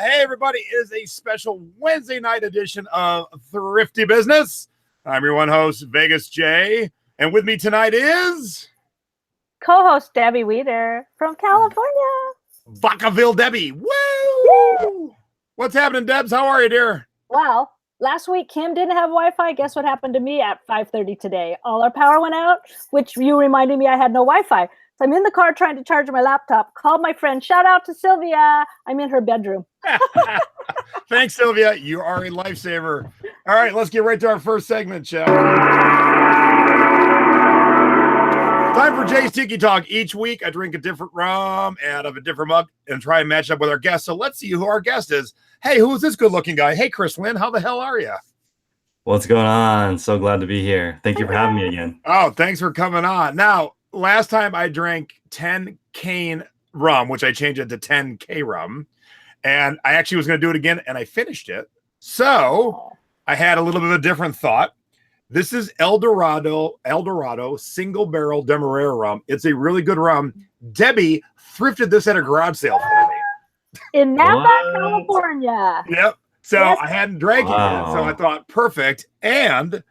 Hey, everybody. It is a special Wednesday night edition of Thrifty Business. I'm your one host, Vegas J. And with me tonight is... co-host Debbie Wieder from California. Vacaville Debbie. Woo! Yay! What's happening, Debs? How are you, dear? Well, last week Kim didn't have Wi-Fi. Guess what happened to me at 5:30 today? All our power went out, which you reminded me I had no Wi-Fi. So I'm in the car trying to charge my laptop. Called my friend. Shout out to Sylvia. I'm in her bedroom. Thanks, Sylvia. You are a lifesaver. All right, let's get right to our first segment, shall we? Time for Jay's Tiki Talk. Each week, I drink a different rum out of a different mug and try and match up with our guest. So let's see who our guest is. Hey, who's this good-looking guy? Hey, Chris Lynn, how the hell are you? What's going on? So glad to be here. Thank you for having me again. Oh, thanks for coming on. Now, last time I drank 10K rum, which I changed it to 10K rum, and I actually was going to do it again, and I finished it. So I had a little bit of a different thought. This is El Dorado single barrel Demerara rum. It's a really good rum. Debbie thrifted this at a garage sale for me. In Napa, California. Yep. So Yes. I hadn't drank it yet, so I thought, perfect. And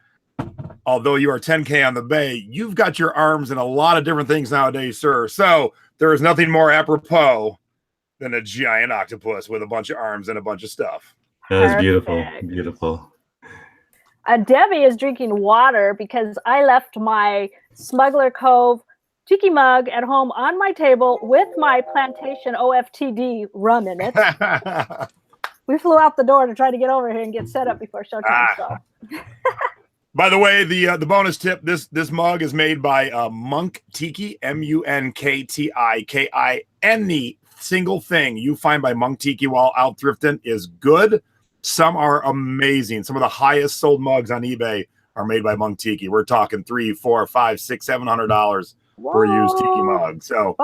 although you are 10K on the Bay, you've got your arms in a lot of different things nowadays, sir. So there is nothing more apropos than a giant octopus with a bunch of arms and a bunch of stuff. That is beautiful. Beautiful. Debbie is drinking water because I left my Smuggler Cove tiki mug at home on my table with my Plantation OFTD rum in it. We flew out the door to try to get over here and get set up before showtime. So. By the way, the bonus tip: this mug is made by Monk Tiki, MUNKTIKI. Any single thing you find by Monk Tiki while out thrifting is good. Some are amazing. Some of the highest sold mugs on eBay are made by Monk Tiki. We're talking $300, $400, $500, $600, $700 for a used tiki mug. So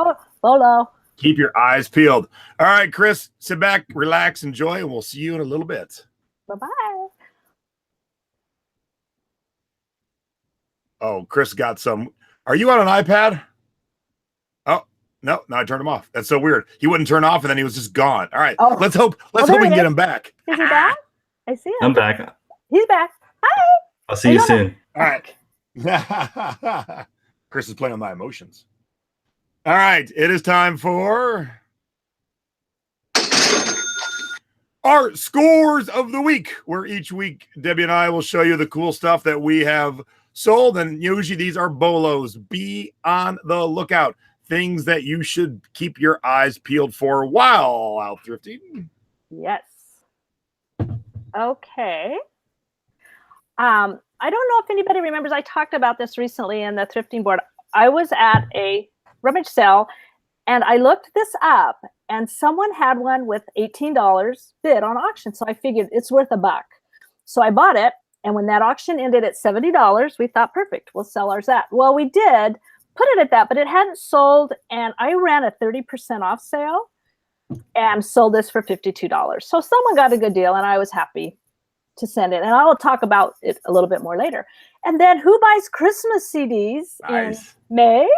keep your eyes peeled. All right, Chris, sit back, relax, enjoy, and we'll see you in a little bit. Bye-bye. Oh, Chris got some. Are you on an iPad? Oh, no, I turned him off. That's so weird. He wouldn't turn off, and then he was just gone. All right, let's hope we can get him back. Is he back? I see him. I'm back. He's back. Hi. I'll see you soon. All right. Chris is playing on my emotions. All right, it is time for our scores of the week, where each week Debbie and I will show you the cool stuff that we have sold, and usually these are bolos. Be on the lookout. Things that you should keep your eyes peeled for while out thrifting. Yes. Okay. I don't know if anybody remembers, I talked about this recently in the thrifting board. I was at a rummage sale and I looked this up and someone had one with $18 bid on auction. So I figured it's worth $1. So I bought it. And when that auction ended at $70, we thought, perfect, we'll sell ours at. Well, we did put it at that, but it hadn't sold. And I ran a 30% off sale and sold this for $52. So someone got a good deal and I was happy to send it. And I'll talk about it a little bit more later. And then who buys Christmas CDs in May?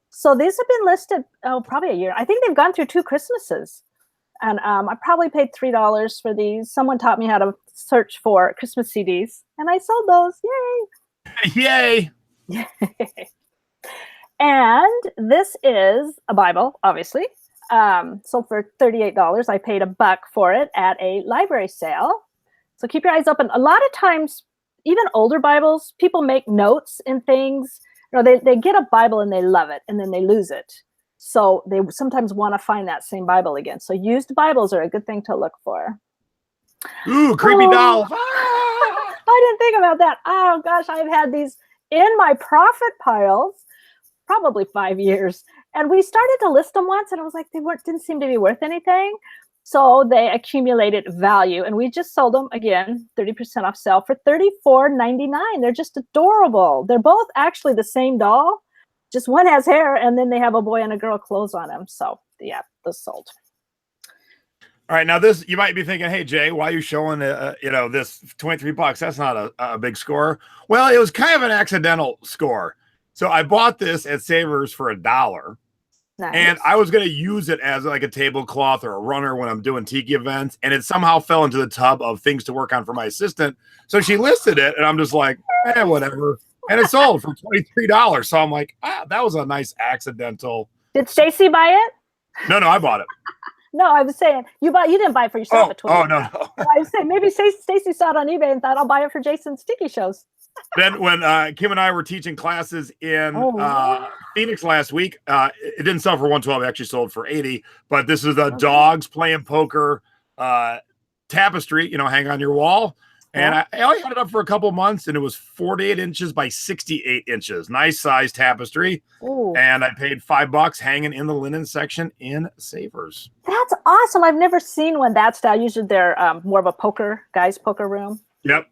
So these have been listed, probably a year. I think they've gone through 2 Christmases. And I probably paid $3 for these. Someone taught me how to search for Christmas CDs. And I sold those. Yay! Yay! And this is a Bible, obviously. Sold for $38. I paid $1 for it at a library sale. So keep your eyes open. A lot of times, even older Bibles, people make notes and things. You know, they get a Bible and they love it, and then they lose it. So they sometimes want to find that same Bible again. So used Bibles are a good thing to look for. Ooh, creepy doll. I didn't think about that. Oh, gosh, I've had these in my profit piles probably 5 years. And we started to list them once, and it was like didn't seem to be worth anything. So they accumulated value, and we just sold them, again, 30% off sale for $34.99. They're just adorable. They're both actually the same doll. Just one has hair, and then they have a boy and a girl clothes on them. So, yeah, those sold. All right, now this, you might be thinking, hey, Jay, why are you showing, this $23? That's not a big score. Well, it was kind of an accidental score. So I bought this at Savers for $1. Nice. And I was going to use it as like a tablecloth or a runner when I'm doing tiki events. And it somehow fell into the tub of things to work on for my assistant. So she listed it and I'm just like, whatever. And it sold for $23. So I'm like, that was a nice accidental. Did Stacy buy it? No, I bought it. No, I was saying you didn't buy it for yourself at 20. Oh, no. I was saying maybe Stacy saw it on eBay and thought I'll buy it for Jason's tiki shows. Then when Kim and I were teaching classes in Phoenix last week, it didn't sell for $112. It actually sold for $80. But this is the dogs playing poker tapestry, hang on your wall. And I only had it up for a couple months, and it was 48 inches by 68 inches. Nice size tapestry. Ooh. And I paid $5 hanging in the linen section in Savers. That's awesome. I've never seen one that style. Usually they're more of a guy's poker room. Yep.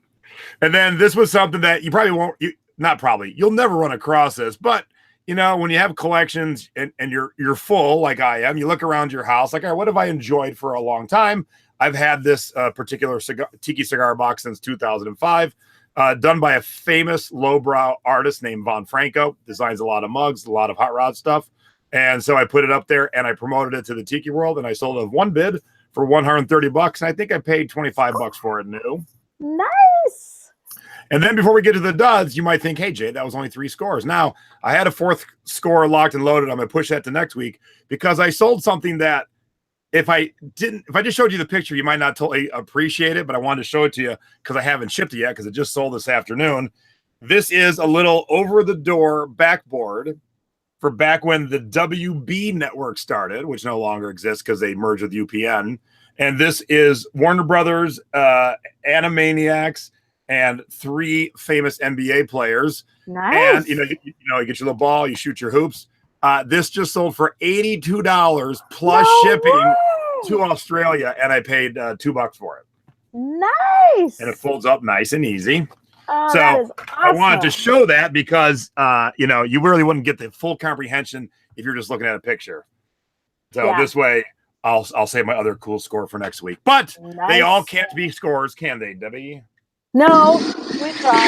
And then this was something that you probably won't, you'll never run across this. But, when you have collections and you're full like I am, you look around your house like, all right, what have I enjoyed for a long time? I've had this particular tiki cigar box since 2005, done by a famous lowbrow artist named Von Franco. Designs a lot of mugs, a lot of hot rod stuff. And so I put it up there and I promoted it to the tiki world, and I sold it one bid for $130. And I think I paid $25 for it new. Nice. And then before we get to the duds, you might think, hey, Jay, that was only 3 scores. Now, I had a 4th score locked and loaded. I'm going to push that to next week because I sold something that if I just showed you the picture, you might not totally appreciate it, but I wanted to show it to you because I haven't shipped it yet because it just sold this afternoon. This is a little over-the-door backboard for back when the WB network started, which no longer exists because they merged with UPN. And this is Warner Brothers, Animaniacs, and 3 famous NBA players. Nice. And, you get your little ball, you shoot your hoops. This just sold for $82 plus shipping to Australia, and I paid $2 for it. Nice. And it folds up nice and easy. Oh, so that is awesome. I wanted to show that because, you really wouldn't get the full comprehension if you're just looking at a picture. So this way, I'll save my other cool score for next week. But they all can't be scores, can they, Debbie? No, we try.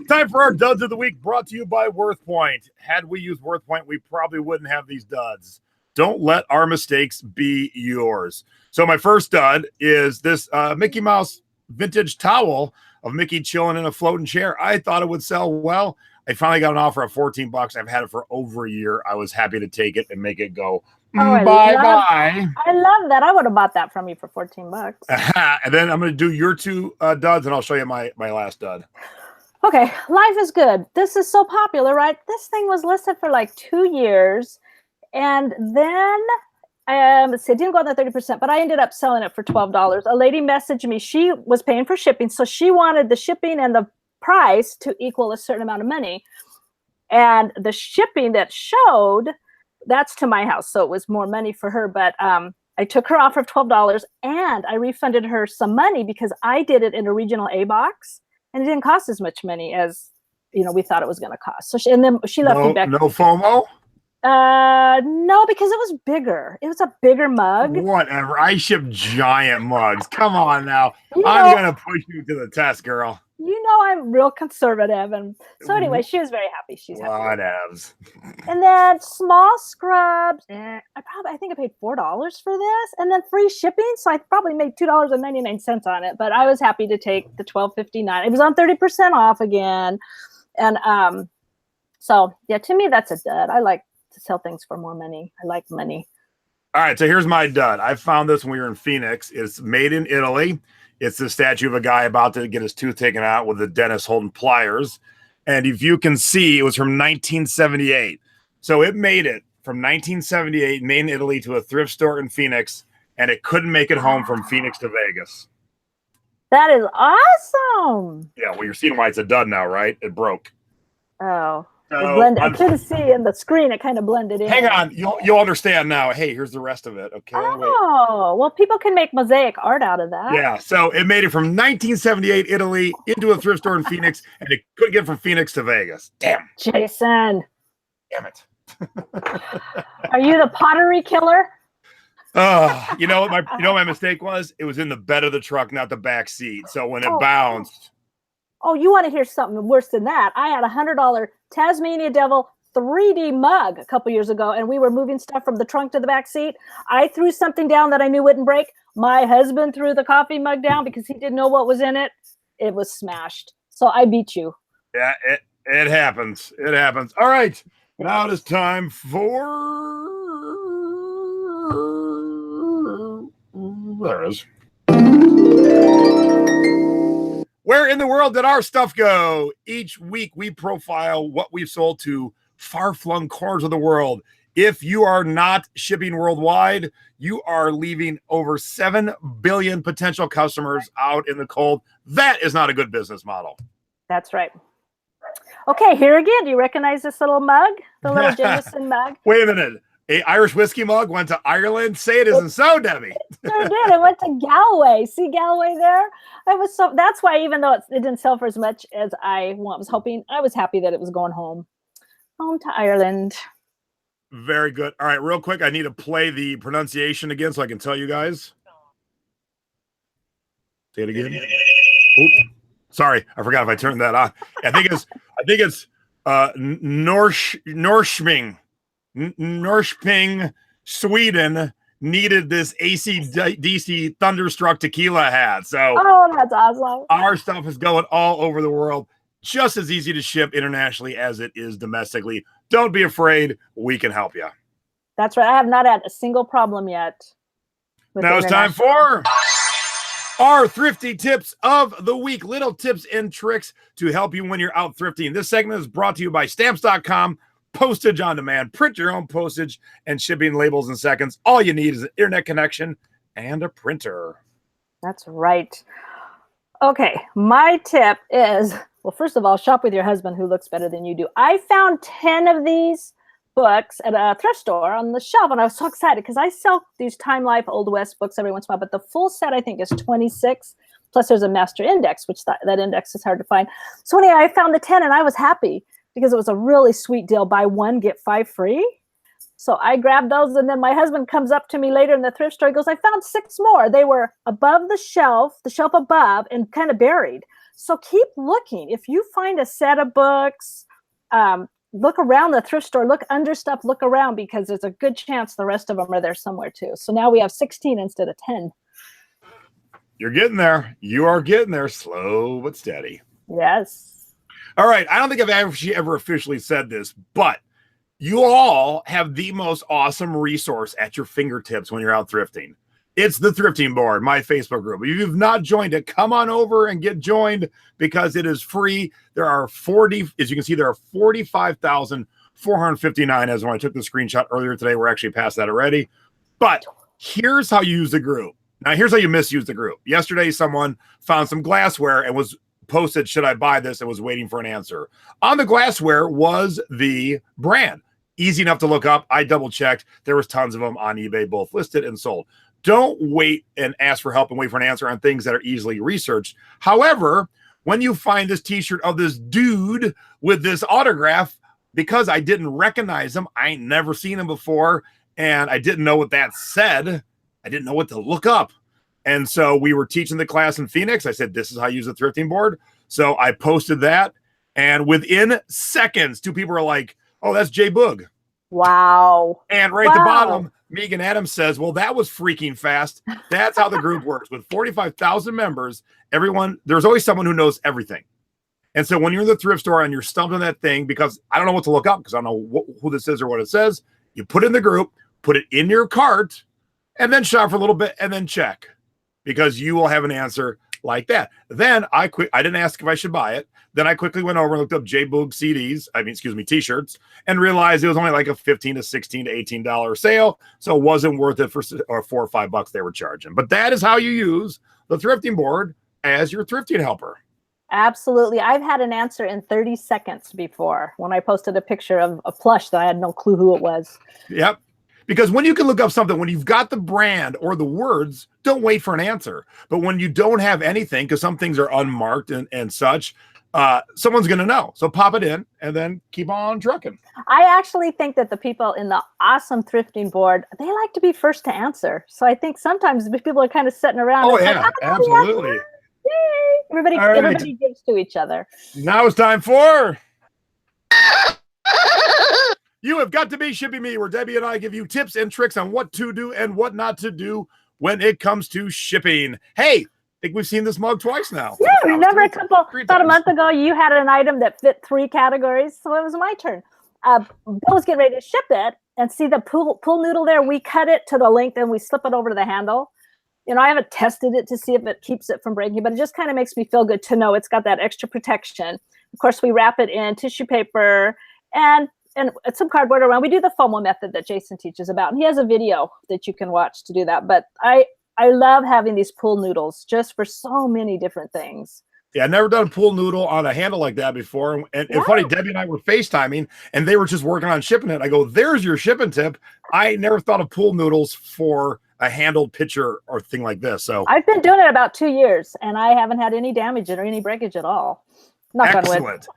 Time for our duds of the week, brought to you by WorthPoint. Had we used WorthPoint, we probably wouldn't have these duds. Don't let our mistakes be yours. So my first dud is this Mickey Mouse vintage towel of Mickey chilling in a floating chair. I thought it would sell well. I finally got an offer of $14. I've had it for over a year. I was happy to take it and make it go bye-bye. I love that. I would have bought that from you for $14. And then I'm going to do your 2 duds, and I'll show you my last dud. Okay, life is good. This is so popular, right? This thing was listed for like 2 years. And then, it didn't go on the 30%, but I ended up selling it for $12. A lady messaged me. She was paying for shipping. So she wanted the shipping and the price to equal a certain amount of money. And the shipping that showed, that's to my house. So it was more money for her. But I took her offer of $12 and I refunded her some money because I did it in a regional A box. And it didn't cost as much money as, we thought it was going to cost. So she left me back. No FOMO? No, because it was bigger. It was a bigger mug. Whatever. I ship giant mugs. Come on now. I'm going to push you to the test, girl. I'm real conservative. And so anyway, she was very happy. She's happy. Whatevs. And then small scrubs. I think I paid $4 for this, and then free shipping. So I probably made $2.99 on it. But I was happy to take the $12.59. It was on 30% off again, and so yeah, to me that's a dud. I like to sell things for more money. I like money. All right, so here's my dud. I found this when we were in Phoenix. It's made in Italy. It's the statue of a guy about to get his tooth taken out with the dentist holding pliers. And if you can see, it was from 1978. So it made it from 1978, made in Italy, to a thrift store in Phoenix, and it couldn't make it home from Phoenix to Vegas. That is awesome. Yeah, well, you're seeing why it's a dud now, right? It broke. Oh. I couldn't see in the screen. It kind of blended in. Hang on. You'll understand now. Hey, here's the rest of it. Okay. Oh, well, people can make mosaic art out of that. Yeah. So it made it from 1978 Italy into a thrift store in Phoenix, and it couldn't get from Phoenix to Vegas. Damn. Jason. Damn it. Are you the pottery killer? You know what my mistake was? It was in the bed of the truck, not the back seat. So when it bounced. Oh, you want to hear something worse than that? I had $100 Tasmania Devil 3D mug a couple years ago, and we were moving stuff from the trunk to the back seat. I threw something down that I knew wouldn't break. My husband threw the coffee mug down because he didn't know what was in it. It was smashed. So I beat you. Yeah, it happens. It happens. All right. Now it is time for... There it is. Where in the world did our stuff go? Each week we profile what we've sold to far-flung corners of the world. If you are not shipping worldwide, you are leaving over 7 billion potential customers out in the cold. That is not a good business model. That's right. Okay, here again. Do you recognize this little mug? The little Jameson mug? Wait a minute. A Irish whiskey mug went to Ireland? Say it isn't so, Debbie. It sure did. It went to Galway. See Galway there? That's why, even though it didn't sell for as much as I was hoping, I was happy that it was going home to Ireland. Very good. All right, real quick, I need to play the pronunciation again so I can tell you guys. Say it again. Oops. Sorry, I forgot if I turned that on. I think it's Norrköping, Sweden needed this AC/DC Thunderstruck tequila hat. So that's awesome. Our stuff is going all over the world. Just as easy to ship internationally as it is domestically. Don't be afraid. We can help you. That's right. I have not had a single problem yet. Now it's time for our thrifty tips of the week. Little tips and tricks to help you when you're out thrifting. This segment is brought to you by Stamps.com. Postage on demand. Print your own postage and shipping labels in seconds. All you need is an internet connection and a printer. That's right. Okay, my tip is, well, first of all, shop with your husband who looks better than you do. I found 10 of these books at a thrift store on the shelf, and I was so excited because I sell these Time Life Old West books every once in a while, but the full set I think is 26, plus there's a master index, which that index is hard to find. So anyway, I found the 10 and I was happy because it was a really sweet deal. Buy one, get 5 free. So I grabbed those, and then my husband comes up to me later in the thrift store. He goes, I found 6 more. They were above the shelf above, and kind of buried. So keep looking. If you find a set of books, look around the thrift store, look under stuff, look around, because there's a good chance the rest of them are there somewhere too. So now we have 16 instead of 10. You're getting there. You are getting there, slow but steady. Yes. All right. I don't think I've actually ever officially said this, but you all have the most awesome resource at your fingertips when you're out thrifting. It's the Thrifting Board, my Facebook group. If you've not joined it, come on over and get joined because it is free. There are 40, as you can see, there are 45,459 as when I took the screenshot earlier today. We're actually past that already. But here's how you use the group. Now, here's how you misuse the group. Yesterday, someone found some glassware and was posted, should I buy this? And was waiting for an answer. On the glassware was the brand. Easy enough to look up. I double checked. There was tons of them on eBay, both listed and sold. Don't wait and ask for help and wait for an answer on things that are easily researched. However, when you find this t-shirt of this dude with this autograph, because I didn't recognize him, I ain't never seen him before, and I didn't know what that said, I didn't know what to look up. And so we were teaching the class in Phoenix. I said, this is how you use the thrifting board. So I posted that, and within seconds, 2 people were like, oh, that's Jay Boog. Wow. And right at the bottom, Megan Adams says, well, that was freaking fast. That's how the group works. With 45,000 members, there's always someone who knows everything. And so when you're in the thrift store and you're stumped on that thing, because I don't know what to look up, because I don't know who this is or what it says, you put it in the group, put it in your cart, and then shop for a little bit and then check, because you will have an answer like that. Then I didn't ask if I should buy it. Then I quickly went over and looked up J Boog t-shirts, and realized it was only like a $15 to $16 to $18 sale. So it wasn't worth it for $4 or $5 they were charging. But that is how you use the thrifting board as your thrifting helper. Absolutely. I've had an answer in 30 seconds before when I posted a picture of a plush that I had no clue who it was. Yep. Because when you can look up something, when you've got the brand or the words, don't wait for an answer. But when you don't have anything, because some things are unmarked and such, someone's going to know. So pop it in and then keep on trucking. I actually think that the people in the awesome thrifting board, they like to be first to answer. So I think sometimes people are kind of sitting around. Oh, and yeah, like, absolutely. Everybody, All right. everybody gives to each other. Now it's time for You Have Got to Be Shipping Me, where Debbie and I give you tips and tricks on what to do and what not to do when it comes to shipping. Hey, I think we've seen this mug twice now. Yeah, remember about a month times. ago, you had an item that fit 3 categories, so it was my turn. Bill was getting ready to ship it, and see the pool noodle there? We cut it to the length and we slip it over to the handle. You know, I haven't tested it to see if it keeps it from breaking, but it just kind of makes me feel good to know it's got that extra protection. Of course, we wrap it in tissue paper and some cardboard around. We do the FOMO method that Jason teaches about, and he has a video that you can watch to do that. But I love having these pool noodles just for so many different things. Yeah, I've never done a pool noodle on a handle like that before. And funny, Debbie and I were FaceTiming, and they were just working on shipping it. I go, there's your shipping tip. I never thought of pool noodles for a handled pitcher or thing like this. So I've been doing it about 2 years, and I haven't had any damage or any breakage at all. Knock on wood. Excellent.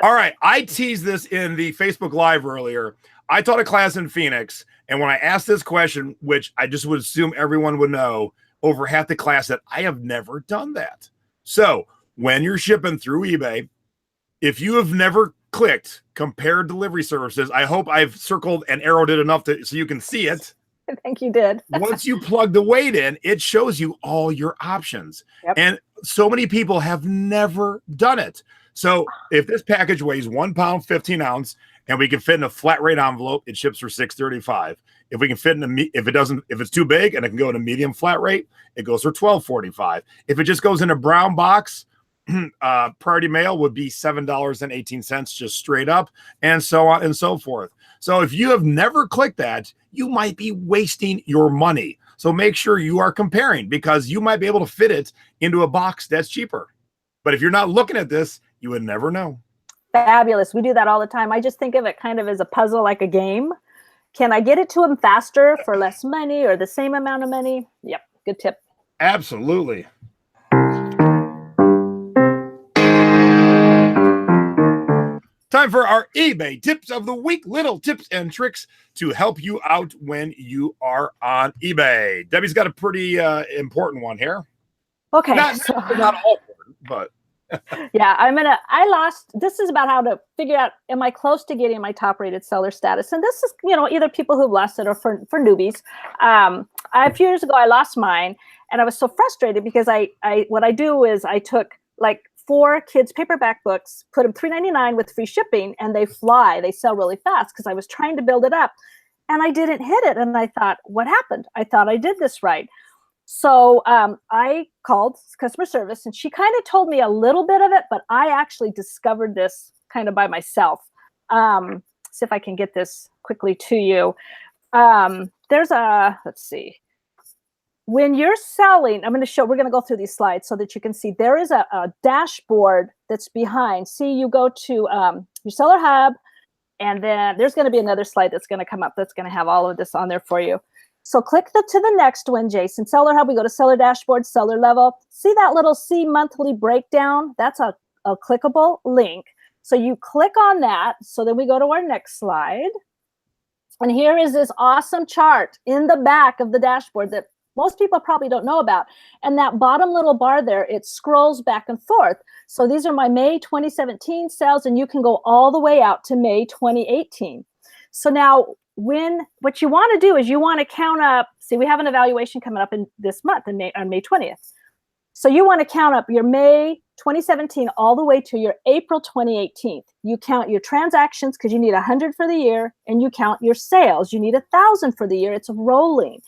All right. I teased this in the Facebook Live earlier. I taught a class in Phoenix, and when I asked this question, which I just would assume everyone would know, over half the class said, I have never done that. So when you're shipping through eBay, if you have never clicked compare delivery services, I hope I've circled and arrowed it enough so you can see it. I think you did. Once you plug the weight in, it shows you all your options. Yep. And so many people have never done it. So if this package weighs 1 pound, 15 ounce, and we can fit in a flat rate envelope, it ships for $6.35. If we can fit in if it's too big and it can go in a medium flat rate, it goes for $12.45. If it just goes in a brown box, priority mail would be $7.18 just straight up, and so on and so forth. So if you have never clicked that, you might be wasting your money. So make sure you are comparing, because you might be able to fit it into a box that's cheaper. But if you're not looking at this, you would never know. Fabulous. We do that all the time. I just think of it kind of as a puzzle, like a game. Can I get it to them faster for less money or the same amount of money? Yep. Good tip. Absolutely. Time for our eBay tips of the week. Little tips and tricks to help you out when you are on eBay. Debbie's got a pretty important one here. Okay. Not all important, but yeah, this is about how to figure out, am I close to getting my top rated seller status? And this is, either people who've lost it or for newbies. A few years ago, I lost mine, and I was so frustrated because what I do is I took like 4 kids' paperback books, put them $3.99 with free shipping, and they sell really fast because I was trying to build it up, and I didn't hit it. And I thought, what happened? I thought I did this right. So I called customer service, and she kind of told me a little bit of it, but I actually discovered this kind of by myself. See if I can get this quickly to you. Let's see. When you're selling, we're going to go through these slides so that you can see there is a dashboard that's behind. See, you go to your seller hub, and then there's going to be another slide that's going to come up that's going to have all of this on there for you. So click to the next one, Jason. Seller hub, we go to seller dashboard, seller level. See that little see monthly breakdown? That's a clickable link. So you click on that. So then we go to our next slide. And here is this awesome chart in the back of the dashboard that most people probably don't know about. And that bottom little bar there, it scrolls back and forth. So these are my May 2017 sales, and you can go all the way out to May 2018. So now what you want to do is you want to count up, see, we have an evaluation coming up in this month on May 20th. So you want to count up your May 2017 all the way to your April 2018. You count your transactions because you need 100 for the year, and you count your sales. You need 1,000 for the year. It's rolling.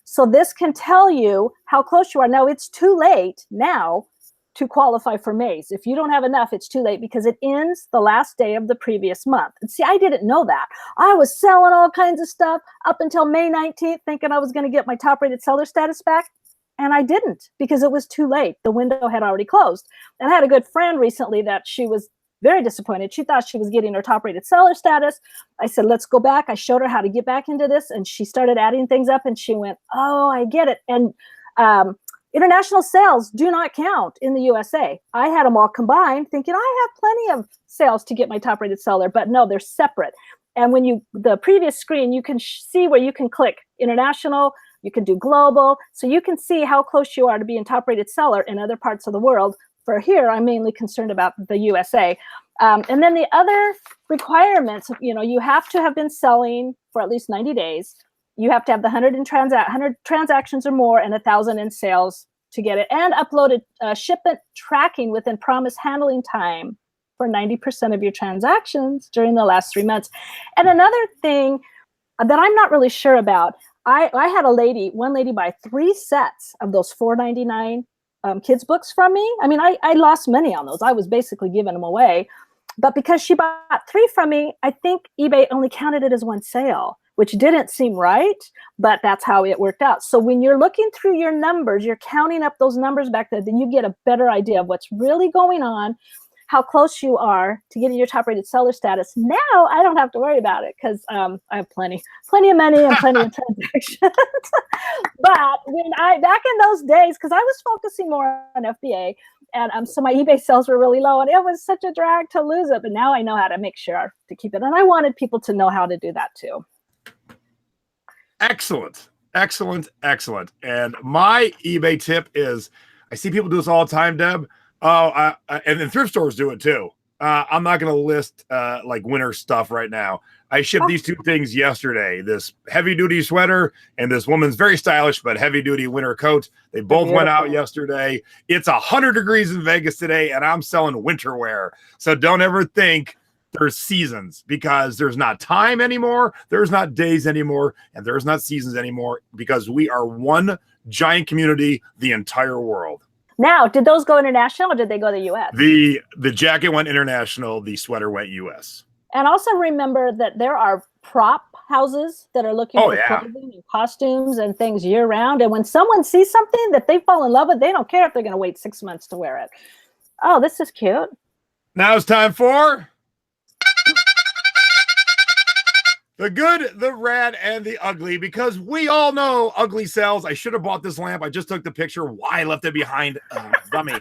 So this can tell you how close you are. Now, it's too late now to qualify for May's. If you don't have enough, it's too late because it ends the last day of the previous month. And see, I didn't know that. I was selling all kinds of stuff up until May 19th, thinking I was going to get my top rated seller status back. And I didn't, because it was too late. The window had already closed. And I had a good friend recently that she was very disappointed. She thought she was getting her top rated seller status. I said, let's go back. I showed her how to get back into this, and she started adding things up, and she went, oh, I get it. And international sales do not count in the USA. I had them all combined thinking I have plenty of sales to get my top rated seller, but no, they're separate. And when the previous screen, you can see where you can click international, you can do global. So you can see how close you are to being top rated seller in other parts of the world. For here, I'm mainly concerned about the USA. And then the other requirements, you have to have been selling for at least 90 days. You have to have the 100 transactions or more and 1,000 in sales to get it, and uploaded shipment tracking within promised handling time for 90% of your transactions during the last 3 months. And another thing that I'm not really sure about, I had one lady buy 3 sets of those $4.99 kids books from me. I mean, I lost money on those. I was basically giving them away. But because she bought 3 from me, I think eBay only counted it as one sale, which didn't seem right, but that's how it worked out. So when you're looking through your numbers, you're counting up those numbers back there, then you get a better idea of what's really going on, how close you are to getting your top rated seller status. Now I don't have to worry about it because I have plenty of money and plenty of transactions. But back in those days, because I was focusing more on FBA, and so my eBay sales were really low, and it was such a drag to lose it. But now I know how to make sure to keep it. And I wanted people to know how to do that too. Excellent. And my eBay tip is, I see people do this all the time, Deb. And then thrift stores do it too. I'm not going to list like winter stuff right now. I shipped these 2 things yesterday, this heavy duty sweater and this woman's very stylish but heavy duty winter coat. They both went out yesterday. It's 100 degrees in Vegas today, and I'm selling winter wear. So don't ever think there's seasons, because there's not time anymore. There's not days anymore, and there's not seasons anymore, because we are one giant community, the entire world. Now, did those go international or did they go to the U.S.? The jacket went international. The sweater went U.S. And also remember that there are prop houses that are looking for clothing and costumes and things year round. And when someone sees something that they fall in love with, they don't care if they're going to wait 6 months to wear it. Oh, this is cute. Now it's time for the good, the rad, and the ugly, because we all know ugly sells. I should have bought this lamp. I just took the picture. Why I left it behind? Dummy.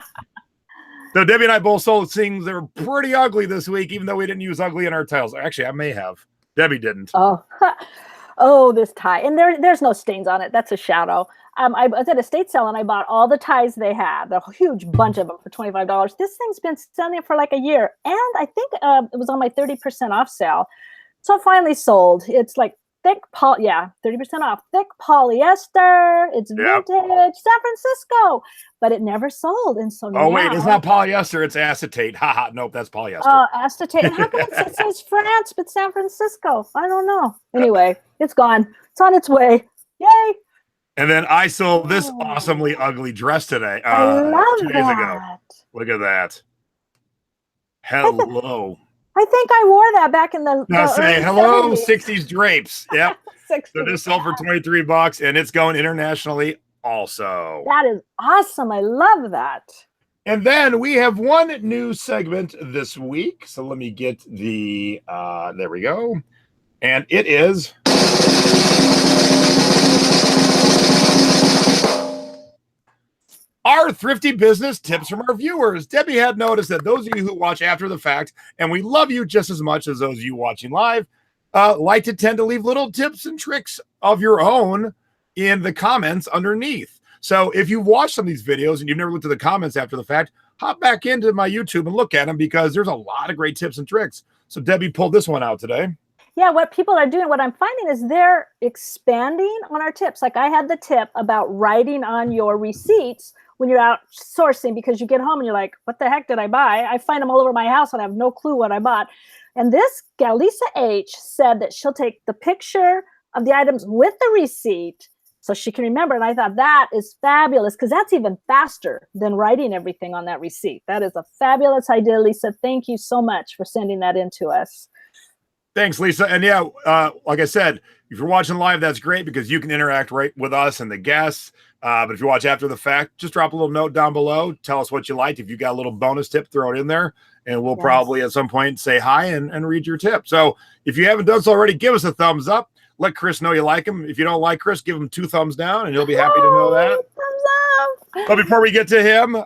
So Debbie and I both sold things that were pretty ugly this week, even though we didn't use ugly in our titles. Actually, I may have. Debbie didn't. Oh, this tie. And there's no stains on it. That's a shadow. I was at a estate sale and I bought all the ties they had, a huge bunch of them for $25. This thing's been selling for like a year. And I think it was on my 30% off sale. So I finally sold. It's like thick 30% off, thick polyester. It's vintage, San Francisco, but it never sold. And so now, wait, it's not polyester, it's acetate. Haha, nope, that's polyester. Acetate. And how come it says France, but San Francisco? I don't know. Anyway, it's gone. It's on its way. Yay. And then I sold this awesomely ugly dress today. I love 2 days ago. Look at that. Hello. I think I wore that back in the say hello, 60s drapes. Yep. 60s. So this sold for $23, and it's going internationally also. That is awesome. I love that. And then we have one new segment this week. So let me get the there we go. And it is our thrifty business tips from our viewers. Debbie had noticed that those of you who watch after the fact, and we love you just as much as those of you watching live, like to tend to leave little tips and tricks of your own in the comments underneath. So if you've watched some of these videos and you've never looked at the comments after the fact, hop back into my YouTube and look at them, because there's a lot of great tips and tricks. So Debbie pulled this one out today. Yeah, what people are doing, what I'm finding is they're expanding on our tips. Like I had the tip about writing on your receipts when you're out sourcing, because you get home and you're like, what the heck did I buy? I find them all over my house and I have no clue what I bought. And this gal, Lisa H, said that she'll take the picture of the items with the receipt so she can remember. And I thought that is fabulous, because that's even faster than writing everything on that receipt. That is a fabulous idea, Lisa. Thank you so much for sending that in to us. Thanks, Lisa. And yeah, like I said, if you're watching live, that's great because you can interact right with us and the guests. But if you watch after the fact, just drop a little note down below. Tell us what you liked. If you got a little bonus tip, throw it in there. And we'll probably at some point say hi and read your tip. So if you haven't done so already, give us a thumbs up. Let Chris know you like him. If you don't like Chris, give him 2 thumbs down, and he'll be happy to know that. Thumbs up. But before we get to him,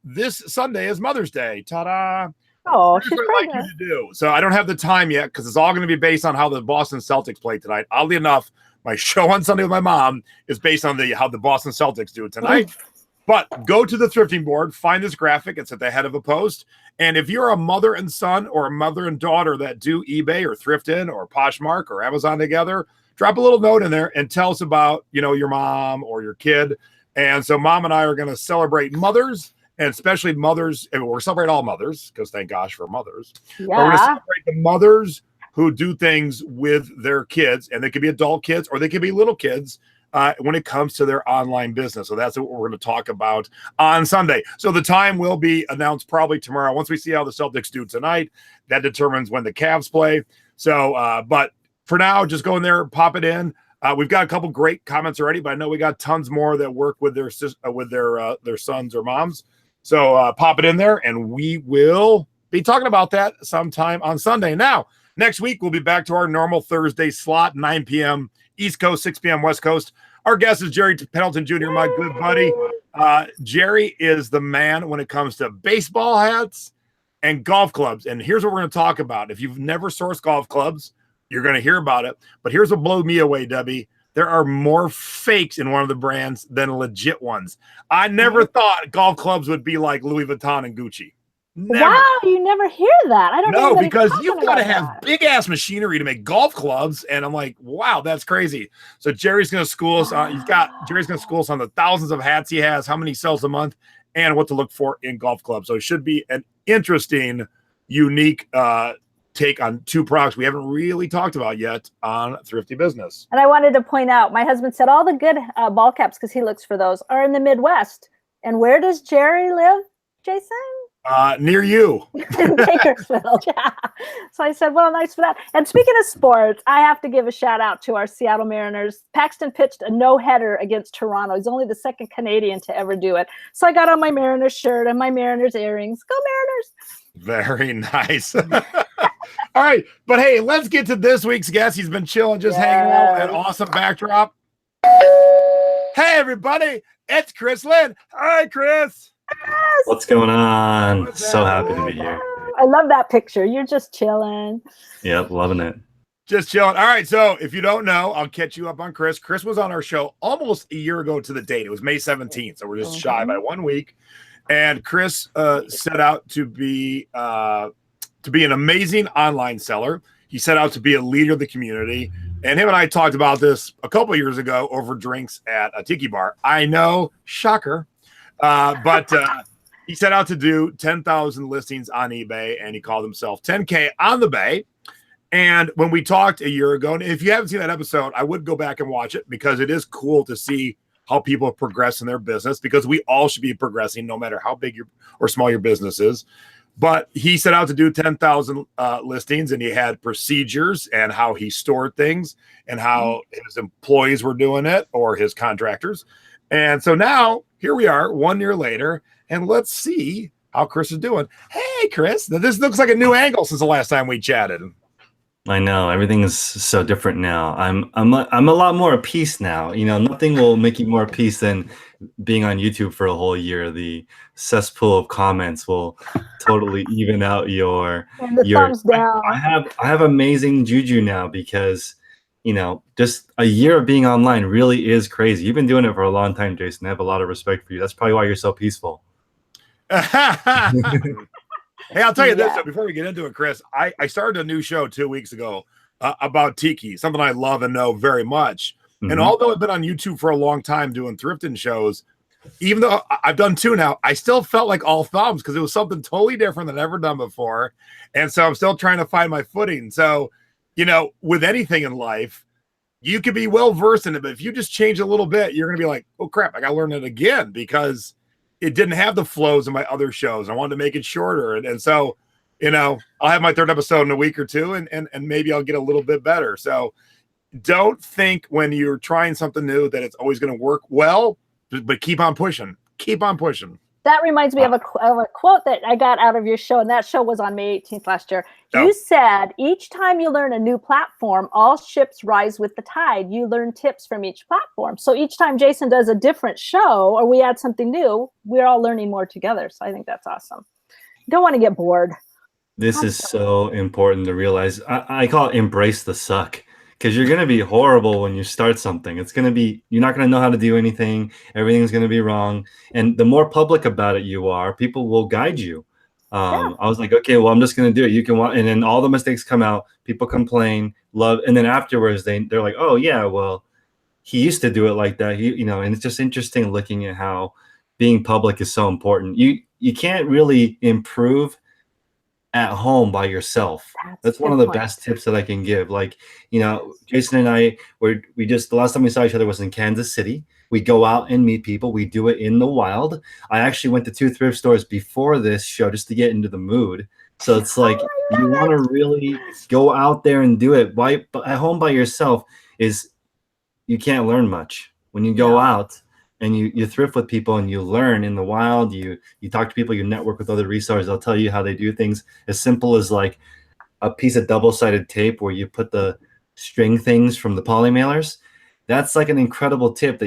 this Sunday is Mother's Day. Ta-da! Oh, Here's she's what I'd like pregnant. you to do. So I don't have the time yet because it's all going to be based on how the Boston Celtics play tonight. Oddly enough, my show on Sunday with my mom is based on how the Boston Celtics do tonight. But go to the thrifting board, find this graphic. It's at the head of a post. And if you're a mother and son or a mother and daughter that do eBay or Thrifting or Poshmark or Amazon together, drop a little note in there and tell us about, your mom or your kid. And so Mom and I are going to celebrate mothers, and especially mothers. And we're celebrate all mothers because thank gosh for mothers. Yeah. But we're going to celebrate the mothers who do things with their kids, and they could be adult kids or they could be little kids when it comes to their online business. So that's what we're going to talk about on Sunday. So the time will be announced probably tomorrow. Once we see how the Celtics do tonight, that determines when the Cavs play. So, but for now, just go in there, pop it in. We've got a couple great comments already, but I know we got tons more that work with their sons or moms. So pop it in there, and we will be talking about that sometime on Sunday. Now, next week, we'll be back to our normal Thursday slot, 9 p.m. East Coast, 6 p.m. West Coast. Our guest is Jerry Pendleton Jr., my good buddy. Jerry is the man when it comes to baseball hats and golf clubs. And here's what we're going to talk about. If you've never sourced golf clubs, you're going to hear about it. But here's what blew me away, Debbie. There are more fakes in one of the brands than legit ones. I never thought golf clubs would be like Louis Vuitton and Gucci. Never. Wow, you never hear that. I don't know. No, because you've got to have big ass machinery to make golf clubs, and I'm like, wow, that's crazy. So Jerry's going to school us on. Jerry's going to school us on the thousands of hats he has, how many he sells a month, and what to look for in golf clubs. So it should be an interesting, unique take on 2 products we haven't really talked about yet on Thrifty Business. And I wanted to point out, my husband said all the good ball caps, because he looks for those, are in the Midwest. And where does Jerry live, Jason? Near you. In Bakersfield. Yeah. So I said, well, nice for that. And speaking of sports, I have to give a shout out to our Seattle Mariners. Paxton pitched a no-header against Toronto. He's only the 2nd Canadian to ever do it. So I got on my Mariners shirt and my Mariners earrings. Go Mariners. Very nice. All right. But hey, let's get to this week's guest. He's been chilling, just hanging out. An awesome backdrop. Hey, everybody. It's Chris Lynn. Hi, Chris. Yes. What's going on? So happy to be here. I love that picture. You're just chilling. Yep, loving it. Just chilling. All right. So if you don't know, I'll catch you up on Chris. Chris was on our show almost a year ago to the date. It was May 17th. So we're just shy by 1 week. And Chris set out to be an amazing online seller. He set out to be a leader of the community. And him and I talked about this a couple of years ago over drinks at a tiki bar. I know, shocker. But he set out to do 10,000 listings on eBay, and he called himself 10K on the Bay. And when we talked a year ago, and if you haven't seen that episode, I would go back and watch it because it is cool to see how people progress in their business, because we all should be progressing no matter how big or small your business is. But he set out to do 10,000 listings, and he had procedures and how he stored things and how his employees were doing it, or his contractors. And so now here we are 1 year later, and let's see how Chris is doing. Hey, Chris, this looks like a new angle since the last time we chatted. I know everything is so different now. I'm a lot more at peace now. Nothing will make you more at peace than being on YouTube for a whole year. The cesspool of comments will totally even out your thumbs down. I have amazing juju now because just a year of being online really is crazy. You've been doing it for a long time, Jason. I have a lot of respect for you. That's probably why you're so peaceful. Hey, I'll tell you this, though, before we get into it, Chris, I started a new show 2 weeks ago about tiki, something I love and know very much. Mm-hmm. And although I've been on YouTube for a long time doing thrifting shows, even though I've done 2 now, I still felt like all thumbs because it was something totally different than I've ever done before. And so I'm still trying to find my footing. So, with anything in life, you could be well-versed in it, but if you just change a little bit, you're going to be like, oh, crap, I got to learn it again because it didn't have the flows in my other shows. I wanted to make it shorter. And so you know, I'll have my third episode in a week or two, and maybe I'll get a little bit better. So don't think when you're trying something new that it's always going to work well, but keep on pushing. Keep on pushing. That reminds me of a quote that I got out of your show, and that show was on May 18th last year. You said, each time you learn a new platform, all ships rise with the tide. You learn tips from each platform. So each time Jason does a different show or we add something new, we're all learning more together. So I think that's awesome. You don't want to get bored. This is so important to realize. I call it embrace the suck. Because you're going to be horrible when you start something. It's going to be, you're not going to know how to do anything. Everything's going to be wrong. And the more public about it you are, people will guide you. I was like, okay, well, I'm just going to do it. You can watch. And then all the mistakes come out. People complain, love. And then afterwards, they're like, oh, yeah, well, he used to do it like that. And it's just interesting looking at how being public is so important. You can't really improve at home by yourself. That's one of the best tips that I can give. Like, Jason and I the last time we saw each other was in Kansas City. We go out and meet people. We do it in the wild. I actually went to 2 thrift stores before this show just to get into the mood. So it's like, you want to really go out there and do it. At home by yourself you can't learn much. When you go out and you thrift with people and you learn in the wild, you talk to people, you network with other resellers. They'll tell you how they do things, as simple as like a piece of double-sided tape where you put the string things from the poly mailers. That's like an incredible tip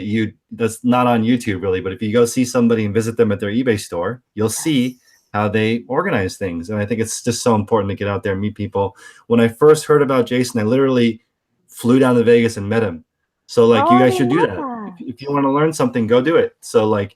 that's not on YouTube really, but if you go see somebody and visit them at their eBay store, you'll see how they organize things. And I think it's just so important to get out there and meet people. When I first heard about Jason, I literally flew down to Vegas and met him. So like, you guys should do that. If you want to learn something, go do it. So like,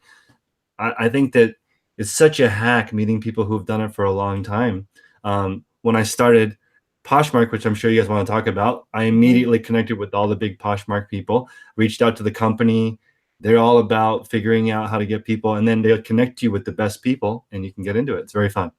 I think that it's such a hack meeting people who've done it for a long time. When I started Poshmark, which I'm sure you guys want to talk about, I immediately connected with all the big Poshmark people, reached out to the company. They're all about figuring out how to get people, and then they'll connect you with the best people and you can get into it. It's very fun.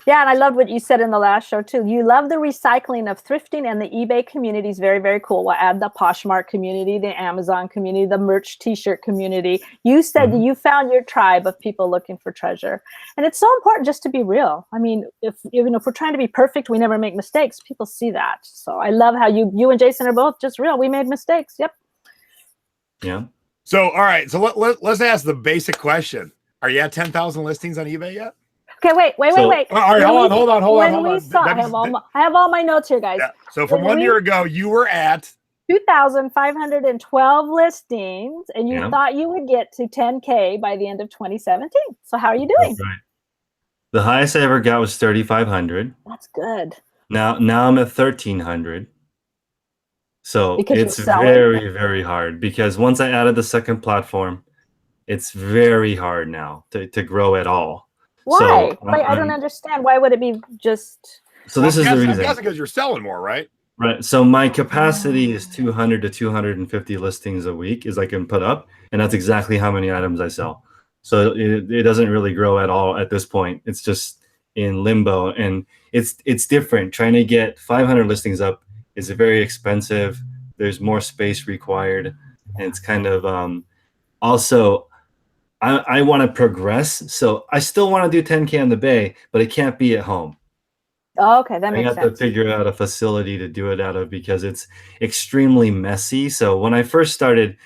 Yeah, and I loved what you said in the last show too. You love the recycling of thrifting, and the eBay community is very, very cool. We'll add the Poshmark community, the Amazon community, the merch t-shirt community. You said that you found your tribe of people looking for treasure. And it's so important just to be real. I mean, if we're trying to be perfect, we never make mistakes. People see that. So I love how you and Jason are both just real. We made mistakes. Yep. Yeah. So, all right. So let's ask the basic question. Are you at 10,000 listings on eBay yet? Okay, wait. All right, hold on. I have all my notes here, guys. Yeah. So from 1 year ago, you were at 2,512 listings, and you thought you would get to 10K by the end of 2017. So how are you doing? Right. The highest I ever got was 3,500. That's good. Now I'm at 1,300. So it's very, very hard, because once I added the second platform, it's very hard now to grow at all. Why? So, I don't understand. Why would it be just... So this is the reason. I'm guessing because you're selling more, right? Right. So my capacity is 200 to 250 listings a week is I can put up, and that's exactly how many items I sell. So it doesn't really grow at all at this point. It's just in limbo, and it's different. Trying to get 500 listings up is very expensive. There's more space required, and it's kind of also... I want to progress, so I still want to do 10K on the Bay, but it can't be at home. Oh, okay, that makes sense. I have to figure out a facility to do it out of, because it's extremely messy. So when I first started,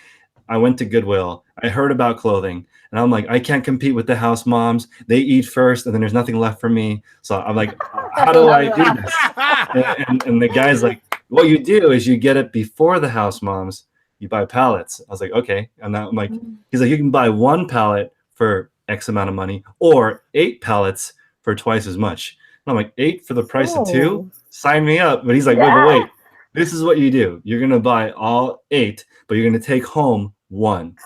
I went to Goodwill. I heard about clothing, and I'm like, I can't compete with the house moms. They eat first, and then there's nothing left for me. So I'm like, how do I do this? And the guy's like, what you do is you get it before the house moms. You buy pallets. I was like, okay. And I'm like, he's like, you can buy 1 pallet for X amount of money, or 8 pallets for twice as much. And I'm like, 8 for the price of 2? Sign me up. But he's like, wait. This is what you do. You're going to buy all 8, but you're going to take home 1.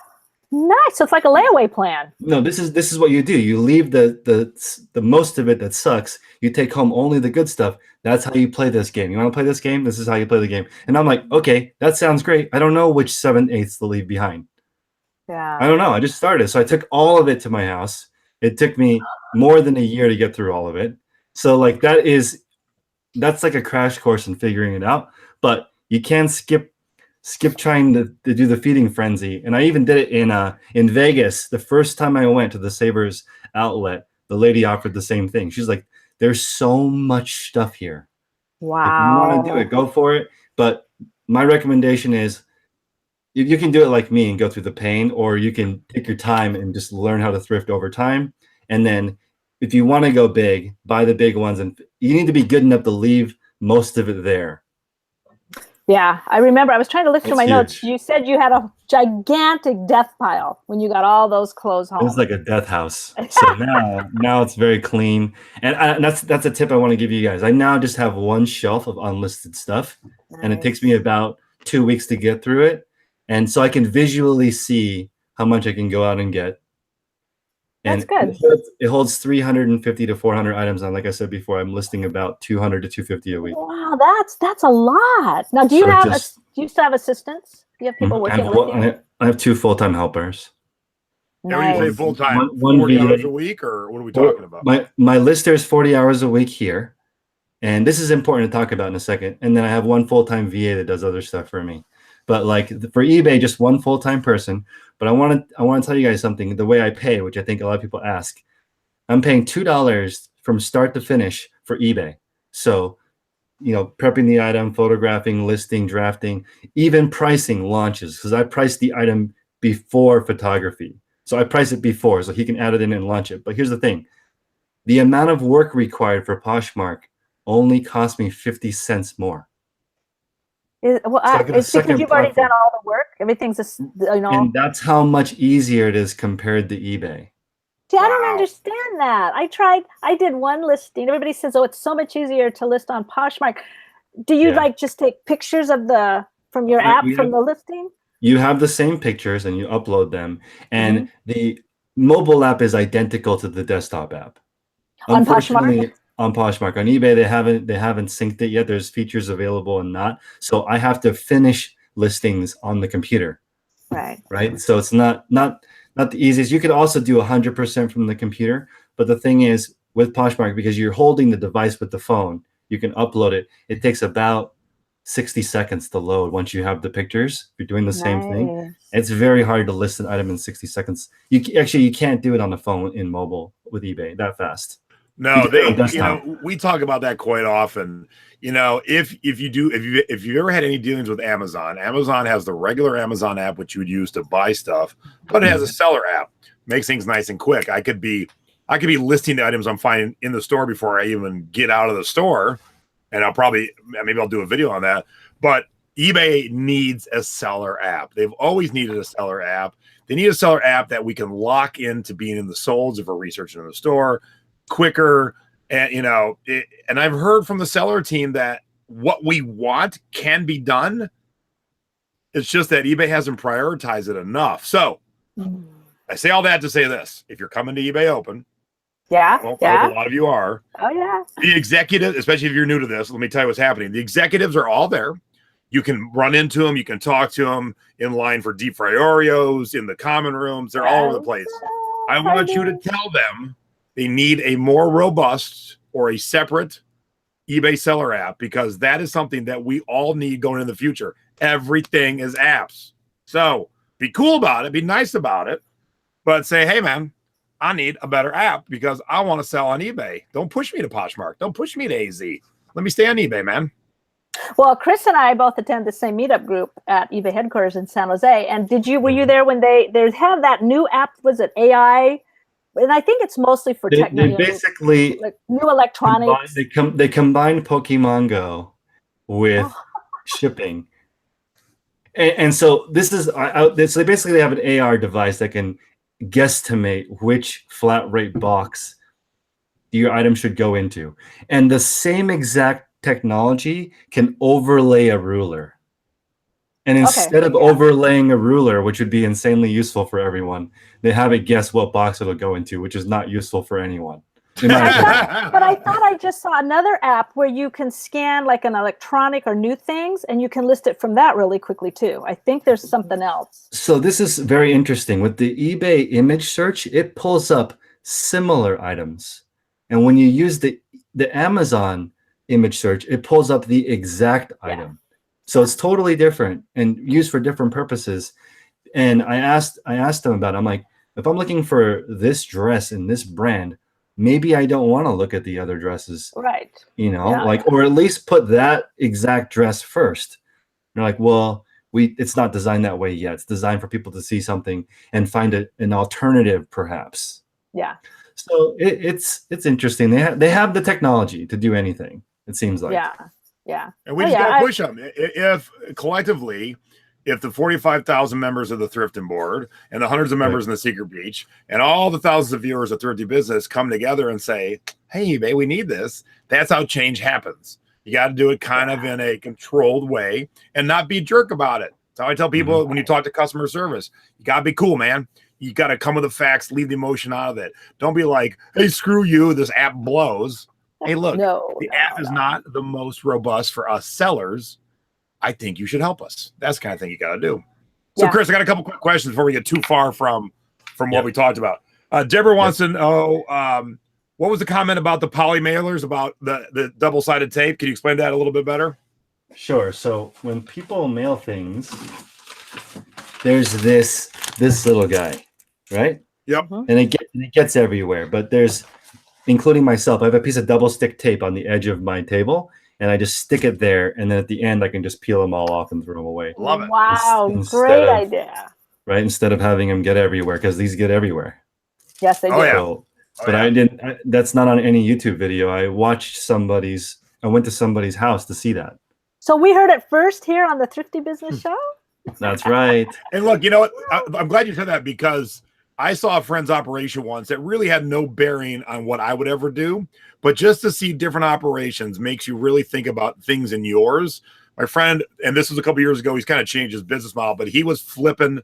Nice. So it's like a layaway plan. No, this is what you do. You leave the most of it that sucks. You take home only the good stuff. That's how you play this game. You want to play this game? This is how you play the game. And I'm like, okay, that sounds great. I don't know which 7/8 to leave behind. Yeah. I don't know. I just started. So I took all of it to my house. It took me more than a year to get through all of it. So like that's like a crash course in figuring it out. But you can't skip trying to do the feeding frenzy. And I even did it in Vegas. The first time I went to the Savers outlet, the lady offered the same thing. She's like, There's so much stuff here. Wow. If you want to do it, go for it. But my recommendation is you can do it like me and go through the pain, or you can take your time and just learn how to thrift over time. And then if you want to go big, buy the big ones, and you need to be good enough to leave most of it there. Yeah, I remember I was trying to look through my notes. Huge. You said you had a gigantic death pile when you got all those clothes home. It was like a death house. So now it's very clean. And that's a tip I want to give you guys. I now just have one shelf of unlisted stuff, and it takes me about 2 weeks to get through it. And so I can visually see how much I can go out and get. And that's good. It holds 350 to 400 items. And like I said before, I'm listing about 200 to 250 a week. Wow, that's a lot. Now, do you still have assistants? Do you have people working with you? I have 2 full-time helpers. Now, when you say full-time, One 40 VA. hours a week, or what are we talking about? My lister is 40 hours a week here. And this is important to talk about in a second. And then I have one full-time VA that does other stuff for me. But like for eBay, just one full-time person. But I want to tell you guys something. The way I pay, which I think a lot of people ask, I'm paying $2 from start to finish for eBay. So, prepping the item, photographing, listing, drafting, even pricing launches, because I price the item before photography. So I price it before, so he can add it in and launch it. But here's the thing: the amount of work required for Poshmark only cost me 50 cents more. It's because you've already done all the work. Everything's just, And that's how much easier it is compared to eBay. See, I don't understand that. I did one listing. Everybody says, oh, it's so much easier to list on Poshmark. Do you just take pictures of from your app from the listing? You have the same pictures and you upload them. And the mobile app is identical to the desktop app. On Poshmark? On Poshmark. On eBay, they haven't synced it yet. There's features available and not. So I have to finish listings on the computer. Right. So it's not the easiest. You could also do 100% from the computer. But the thing is, with Poshmark, because you're holding the device with the phone, you can upload it. It takes about 60 seconds to load once you have the pictures. You're doing the same thing. It's very hard to list an item in 60 seconds. You can't do it on the phone in mobile with eBay that fast. No, we talk about that quite often. If you've ever had any dealings with Amazon has the regular Amazon app, which you would use to buy stuff, but it has a seller app. Makes things nice and quick. I could be listing the items I'm finding in the store before I even get out of the store, and maybe I'll do a video on that. But eBay needs a seller app. They've always needed a seller app. They need a seller app that we can lock into being in the solds if we're researching in the store quicker. And and I've heard from the seller team that what we want can be done. It's just that eBay hasn't prioritized it enough. So I say all that to say this: if you're coming to eBay Open, I hope a lot of you are. Oh yeah. The executives, especially if you're new to this, let me tell you what's happening. The executives are all there. You can run into them. You can talk to them in line for deep fry Oreos, in the common rooms. They're all over the place. I want you to tell them they need a more robust or a separate eBay seller app, because that is something that we all need going in the future. Everything is apps. So be cool about it. Be nice about it. But say, hey, man, I need a better app because I want to sell on eBay. Don't push me to Poshmark. Don't push me to AZ. Let me stay on eBay, man. Well, Chris and I both attend the same meetup group at eBay headquarters in San Jose. And were you there when they have that new app? Was it AI? And I think it's mostly for technology. They basically like new electronics. They combined Pokemon Go with shipping, and so this is so they have an AR device that can guesstimate which flat rate box your item should go into, and the same exact technology can overlay a ruler. And instead of overlaying a ruler, which would be insanely useful for everyone, they have it guess what box it'll go into, which is not useful for anyone. But I thought I just saw another app where you can scan like an electronic or new things, and you can list it from that really quickly too. I think there's something else. So this is very interesting. With the eBay image search, it pulls up similar items. And when you use the Amazon image search, it pulls up the exact item. So it's totally different and used for different purposes. And I asked them about it. I'm like, if I'm looking for this dress in this brand, maybe I don't want to look at the other dresses, Right. you know, Yeah. like, or at least put that exact dress first. They're like, well, it's not designed that way yet. It's designed for people to see something and find an alternative, perhaps. Yeah. So it's interesting. They have the technology to do anything. It seems like. Yeah. Yeah. And we just got to push them. If collectively, if the 45,000 members of the Thrifting Board and the hundreds of members in the Secret Beach and all the thousands of viewers of Thrifty Business come together and say, hey, babe, we need this. That's how change happens. You got to do it kind of in a controlled way and not be a jerk about it. That's how I tell people when you talk to customer service, you got to be cool, man. You got to come with the facts, leave the emotion out of it. Don't be like, hey, screw you. This app blows. Hey, look, the app is not the most robust for us sellers. I think you should help us. That's the kind of thing you got to do. So, Chris, I got a couple quick questions before we get too far from what we talked about. Deborah wants to know, what was the comment about the poly mailers, about the double-sided tape? Can you explain that a little bit better? Sure. So when people mail things, there's this little guy, right? Yep. And it gets everywhere. But there's, including myself, I have a piece of double stick tape on the edge of my table, and I just stick it there. And then at the end, I can just peel them all off and throw them away. Love it. Wow, great idea. Right, instead of having them get everywhere, because these get everywhere. Yes, they do. Yeah. So, but I didn't. That's not on any YouTube video. I watched I went to somebody's house to see that. So we heard it first here on the Thrifty Business Show. That's right. And look, you know what? I'm glad you said that, because I saw a friend's operation once that really had no bearing on what I would ever do. But just to see different operations makes you really think about things in yours. My friend, and this was a couple years ago, he's kind of changed his business model, but he was flipping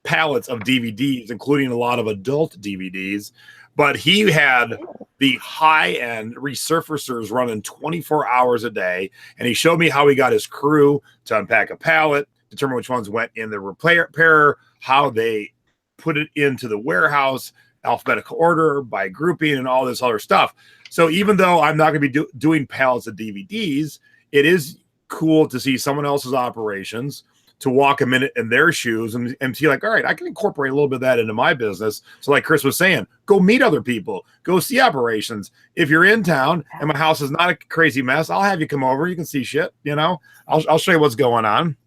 pallets of DVDs, including a lot of adult DVDs. But he had the high-end resurfacers running 24 hours a day. And he showed me how he got his crew to unpack a pallet, determine which ones went in the repair, how they put it into the warehouse, alphabetical order, by grouping, and all this other stuff. So even though I'm not going to be doing pallets of DVDs, it is cool to see someone else's operations, to walk a minute in their shoes and see like, all right, I can incorporate a little bit of that into my business. So like Chris was saying, go meet other people, go see operations. If you're in town and my house is not a crazy mess, I'll have you come over. You can see shit, you know, I'll show you what's going on.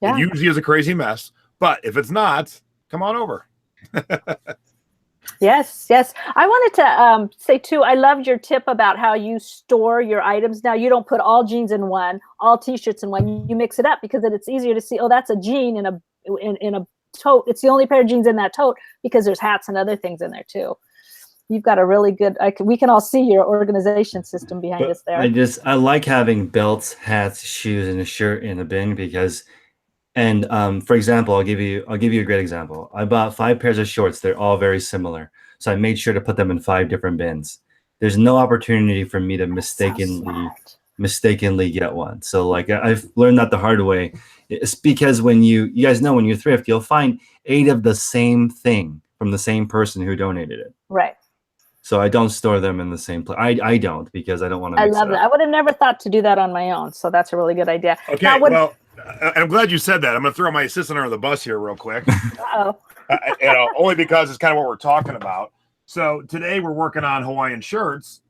Yeah. It usually is a crazy mess, but if it's not, come on over. Yes. I wanted to say too, I loved your tip about how you store your items. Now you don't put all jeans in one, all t-shirts in one. You mix it up because then it's easier to see. Oh, that's a jean in a tote. It's the only pair of jeans in that tote, because there's hats and other things in there too. You've got a really good. We can all see your organization system behind us there. I like having belts, hats, shoes, and a shirt in a bin because. And for example, I'll give you a great example. I bought 5 pairs of shorts. They're all very similar. So I made sure to put them in 5 different bins. There's no opportunity for me to mistakenly get one. So like I've learned that the hard way. It's because when you guys know, when you thrift, you'll find 8 of the same thing from the same person who donated it. Right. So I don't store them in the same place. I don't, because I don't want to. I love that. I would have never thought to do that on my own. So that's a really good idea. Okay. Now, I'm glad you said that. I'm going to throw my assistant under the bus here real quick. Uh-oh. Only because it's kind of what we're talking about. So today we're working on Hawaiian shirts,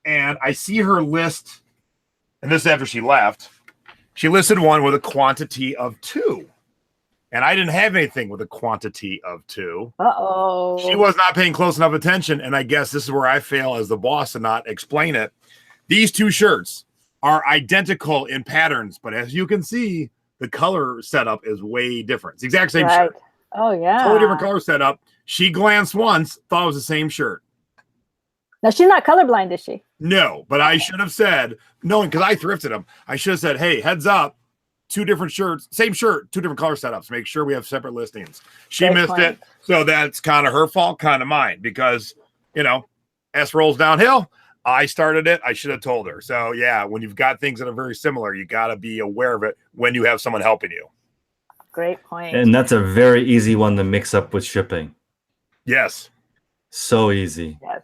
and I see her list, and this is after she left. She listed one with a quantity of 2. And I didn't have anything with a quantity of 2. Uh-oh. She was not paying close enough attention, and I guess this is where I fail as the boss to not explain it. These 2 shirts are identical in patterns, but as you can see, the color setup is way different. It's the exact same shirt. Oh, yeah. Totally different color setup. She glanced once, thought it was the same shirt. Now, she's not colorblind, is she? No, but I should have said, knowing, because I thrifted them, I should have said, hey, heads up, 2 different shirts, same shirt, 2 different color setups. Make sure we have separate listings. She missed it, so that's kind of her fault, kind of mine, because, you know, S rolls downhill. I started it. I should have told her. So yeah, when you've got things that are very similar, you got to be aware of it when you have someone helping you. Great point. And that's a very easy one to mix up with shipping. Yes. So easy. Yes.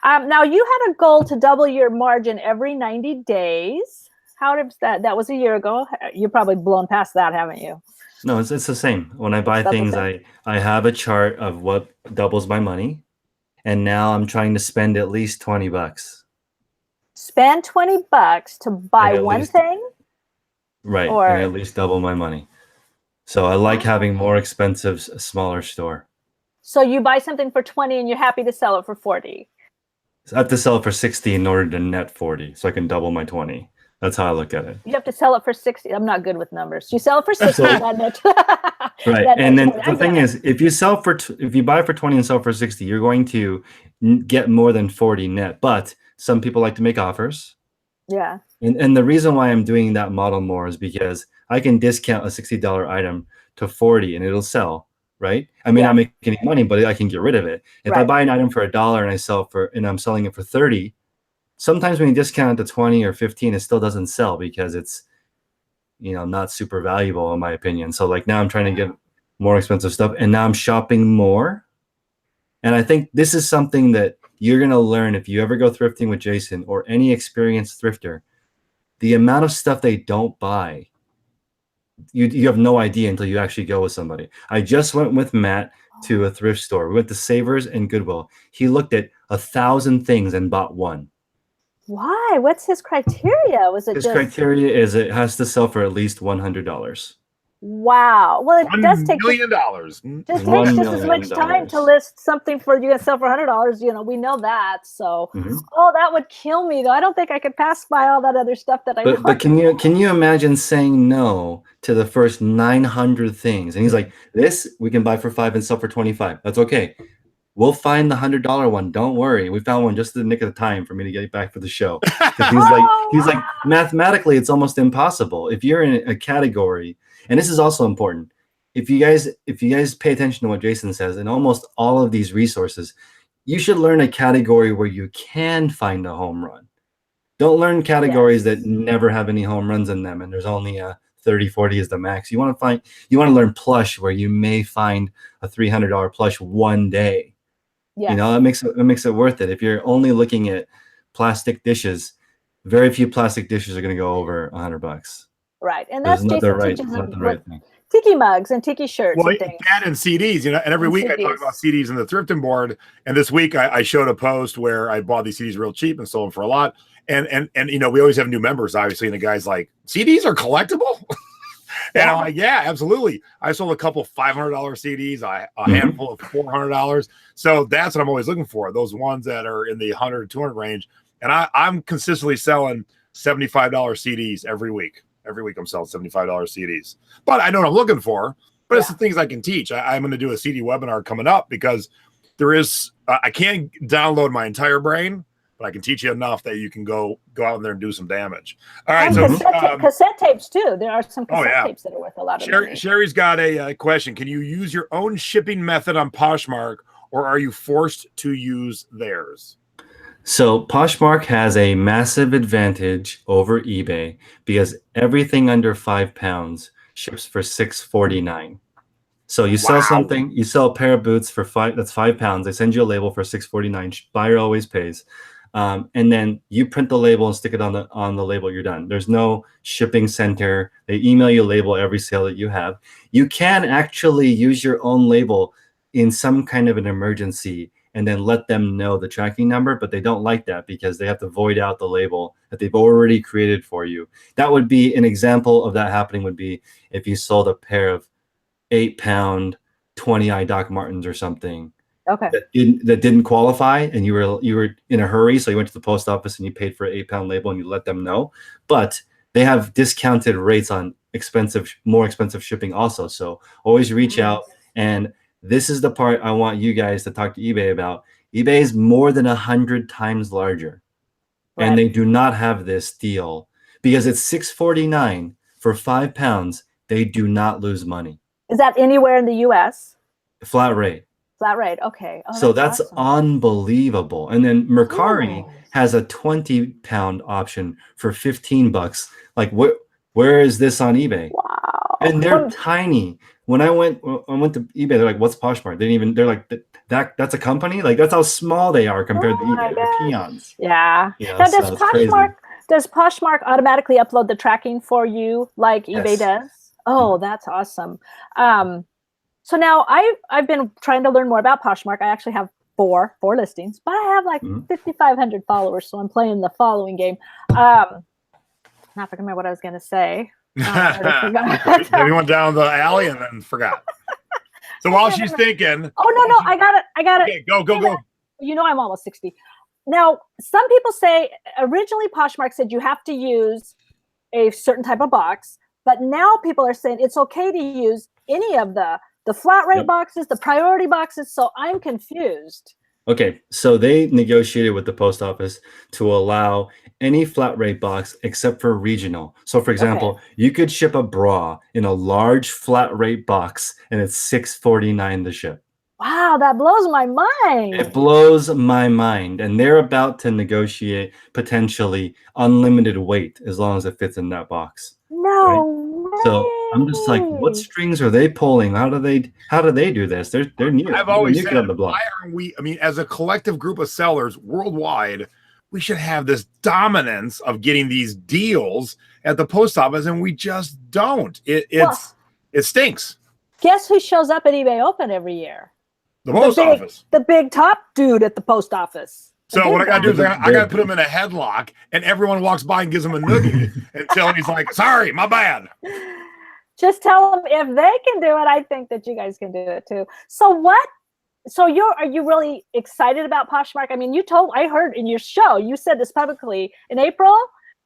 Now you had a goal to double your margin every 90 days. How did that was a year ago. You're probably blown past that, haven't you? No, it's the same. When I buy things, I have a chart of what doubles my money. and now I'm trying to spend at least $20. Spend $20 to buy And at one least- thing? Right, Or- and at least double my money. So I like having more expensive, smaller store. So you buy something for 20 and you're happy to sell it for 40. So I have to sell it for 60 in order to net 40, so I can double my 20. That's how I look at it. You have to sell it for 60. I'm not good with numbers. You sell it for 60. Right, and then the thing is, if you buy for 20 and sell for 60, you're going to get more than 40 net. But some people like to make offers. Yeah. And the reason why I'm doing that model more is because I can discount a $60 item to 40 and it'll sell, right? I may not make any money, but I can get rid of it. If I buy an item for $1 and I'm selling it for 30, sometimes when you discount it to 20 or 15, it still doesn't sell because it's, not super valuable in my opinion. So like now I'm trying to get more expensive stuff and now I'm shopping more. And I think this is something that you're going to learn if you ever go thrifting with Jason or any experienced thrifter. The amount of stuff they don't buy, you have no idea until you actually go with somebody. I just went with Matt to a thrift store. We went to Savers and Goodwill. He looked at 1,000 things and bought one. Why? What's his criteria? Was it his criteria is it has to sell for at least $100. Wow. Well, it does take $1 million. just takes just as much time to list something for you to sell for $100. We know that. So, that would kill me though. I don't think I could pass by all that other stuff that I want. But can you imagine saying no to the first 900 things? And he's like, this we can buy for $5 and sell for $25. That's okay. We'll find the $100 one. Don't worry. We found one just in the nick of the time for me to get back for the show. He's like, mathematically, it's almost impossible. If you're in a category, and this is also important, if you guys pay attention to what Jason says, and almost all of these resources, you should learn a category where you can find a home run. Don't learn categories that never have any home runs in them, and there's only a 30, 40 is the max. You want to learn plush where you may find a $300 plush one day. Yes. It makes it worth it. If you're only looking at plastic dishes, very few plastic dishes are going to go over $100. Right, and that's Jason teaches thing. Tiki mugs and tiki shirts and things. And CDs, and every week I talk about CDs in the thrifting board. And this week I showed a post where I bought these CDs real cheap and sold them for a lot. And we always have new members, obviously, and the guy's like, CDs are collectible? And I'm like, yeah, absolutely. I sold a couple $500 CDs, a handful of $400. So that's what I'm always looking for, those ones that are in the 100 to 200 range. And I'm consistently selling $75 CDs every week. Every week I'm selling $75 CDs. But I know what I'm looking for, but it's the things I can teach. I'm going to do a CD webinar coming up because there is, I can't download my entire brain, but I can teach you enough that you can go out there and do some damage. All right. And so cassette tapes too. There are some cassette tapes that are worth a lot of money. Sherry's got a question. Can you use your own shipping method on Poshmark, or are you forced to use theirs? So Poshmark has a massive advantage over eBay because everything under £5 ships for $6.49. So you sell something, you sell a pair of boots for that's £5. They send you a label for $6.49. Buyer always pays. And then you print the label and stick it on the label. You're done. There's no shipping center. They email you a label every sale that you have. You can actually use your own label in some kind of an emergency and then let them know the tracking number, but they don't like that because they have to void out the label that they've already created for you. That would be an example of that happening would be if you sold a pair of 8-pound 20i Doc Martens or something. Okay. That didn't qualify, and you were in a hurry, so you went to the post office and you paid for an 8-pound label and you let them know. But they have discounted rates on more expensive shipping also. So always reach out. And this is the part I want you guys to talk to eBay about. eBay is more than 100 times larger, and they do not have this deal because it's $6.49 for £5. They do not lose money. Is that anywhere in the U.S.? Flat rate. Flat rate. Okay. Oh, so that's awesome. Unbelievable. And then Mercari has a 20-pound option for $15. Like where is this on eBay? Wow. And they're tiny. When I went to eBay, they're like, "What's Poshmark?" They're like, that's a company. Like that's how small they are compared to eBay. They're peons. Yeah. Now, does Poshmark automatically upload the tracking for you like eBay does? Oh, that's awesome. So now I've been trying to learn more about Poshmark. I actually have four listings, but I have like 5,500 followers, so I'm playing the following game. Not remember what I was going to say. Debbie went down the alley and then forgot. So while she's thinking, I got it. Okay, go. You know, I'm almost 60. Now, some people say originally Poshmark said you have to use a certain type of box, but now people are saying it's okay to use any of the flat rate boxes, the priority boxes. So I'm confused. Okay, so they negotiated with the post office to allow any flat rate box except for regional. So for example, you could ship a bra in a large flat rate box and it's $6.49 to ship. Wow, that blows my mind. It blows my mind. And they're about to negotiate potentially unlimited weight as long as it fits in that box. No way. So I'm just like, what strings are they pulling? How do they do this? They're new. I've always new said, on the block. why aren't we? I mean, as a collective group of sellers worldwide, we should have this dominance of getting these deals at the post office, and we just don't. It stinks. Guess who shows up at eBay Open every year? The post office. The big top dude at the post office. So what I got to do is I got to put him in a headlock, and everyone walks by and gives him a noogie until he's like, sorry, my bad. Just tell them if they can do it, I think that you guys can do it too. So are you really excited about Poshmark? I mean, I heard in your show, you said this publicly in April,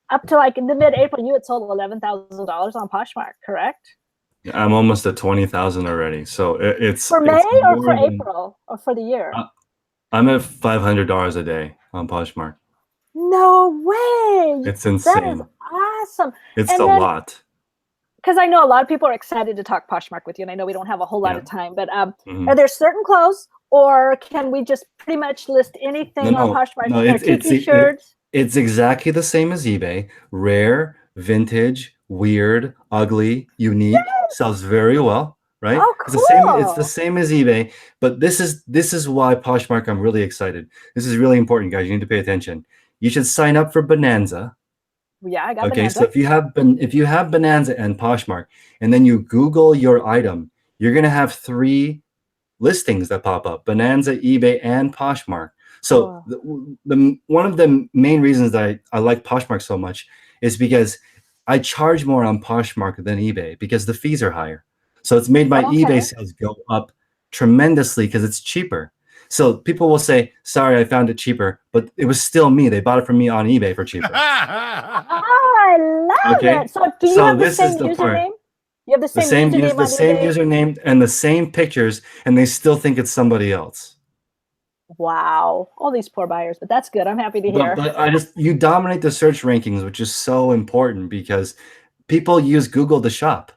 up to like in the mid-April, you had sold $11,000 on Poshmark, correct? I'm almost at 20,000 already. So it's for May or for April or for the year? I'm at $500 a day on Poshmark. No way. It's insane. That is awesome. It's a lot. Because I know a lot of people are excited to talk Poshmark with you, and I know we don't have a whole lot of time, but are there certain clothes, or can we just pretty much list anything on Poshmark? No, it's exactly the same as eBay. Rare, vintage, weird, ugly, unique, sells very well, right? Oh, cool. It's the same as eBay, but this is why Poshmark, I'm really excited. This is really important, guys. You need to pay attention. You should sign up for Bonanza. Yeah, I got Bonanza. So if you have Bonanza and Poshmark, and then you Google your item, you're gonna have 3 listings that pop up: Bonanza, eBay, and Poshmark. So the one of the main reasons that I like Poshmark so much is because I charge more on Poshmark than eBay because the fees are higher. So it's made my eBay sales go up tremendously because it's cheaper. So people will say, sorry, I found it cheaper, but it was still me. They bought it from me on eBay for cheaper. I love it. So do you have the same username? You have the same username the same username and the same pictures, and they still think it's somebody else. Wow. All these poor buyers, but that's good. I'm happy to hear. But you dominate the search rankings, which is so important because people use Google to shop.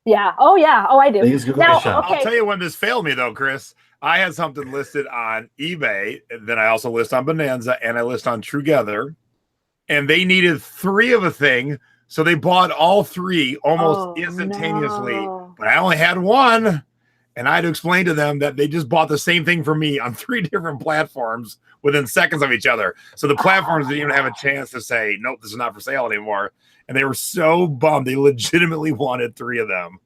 Yeah. Oh, yeah. Oh, I do. They use Google to shop. I'll tell you when this failed me, though, Chris. I had something listed on eBay, and then I also list on Bonanza, and I list on Trugether, and they needed 3 of a thing, so they bought all 3 almost instantaneously. No. But I only had 1, and I had to explain to them that they just bought the same thing from me on 3 different platforms within seconds of each other. So the platforms didn't even have a chance to say, nope, this is not for sale anymore. And they were so bummed. They legitimately wanted 3 of them.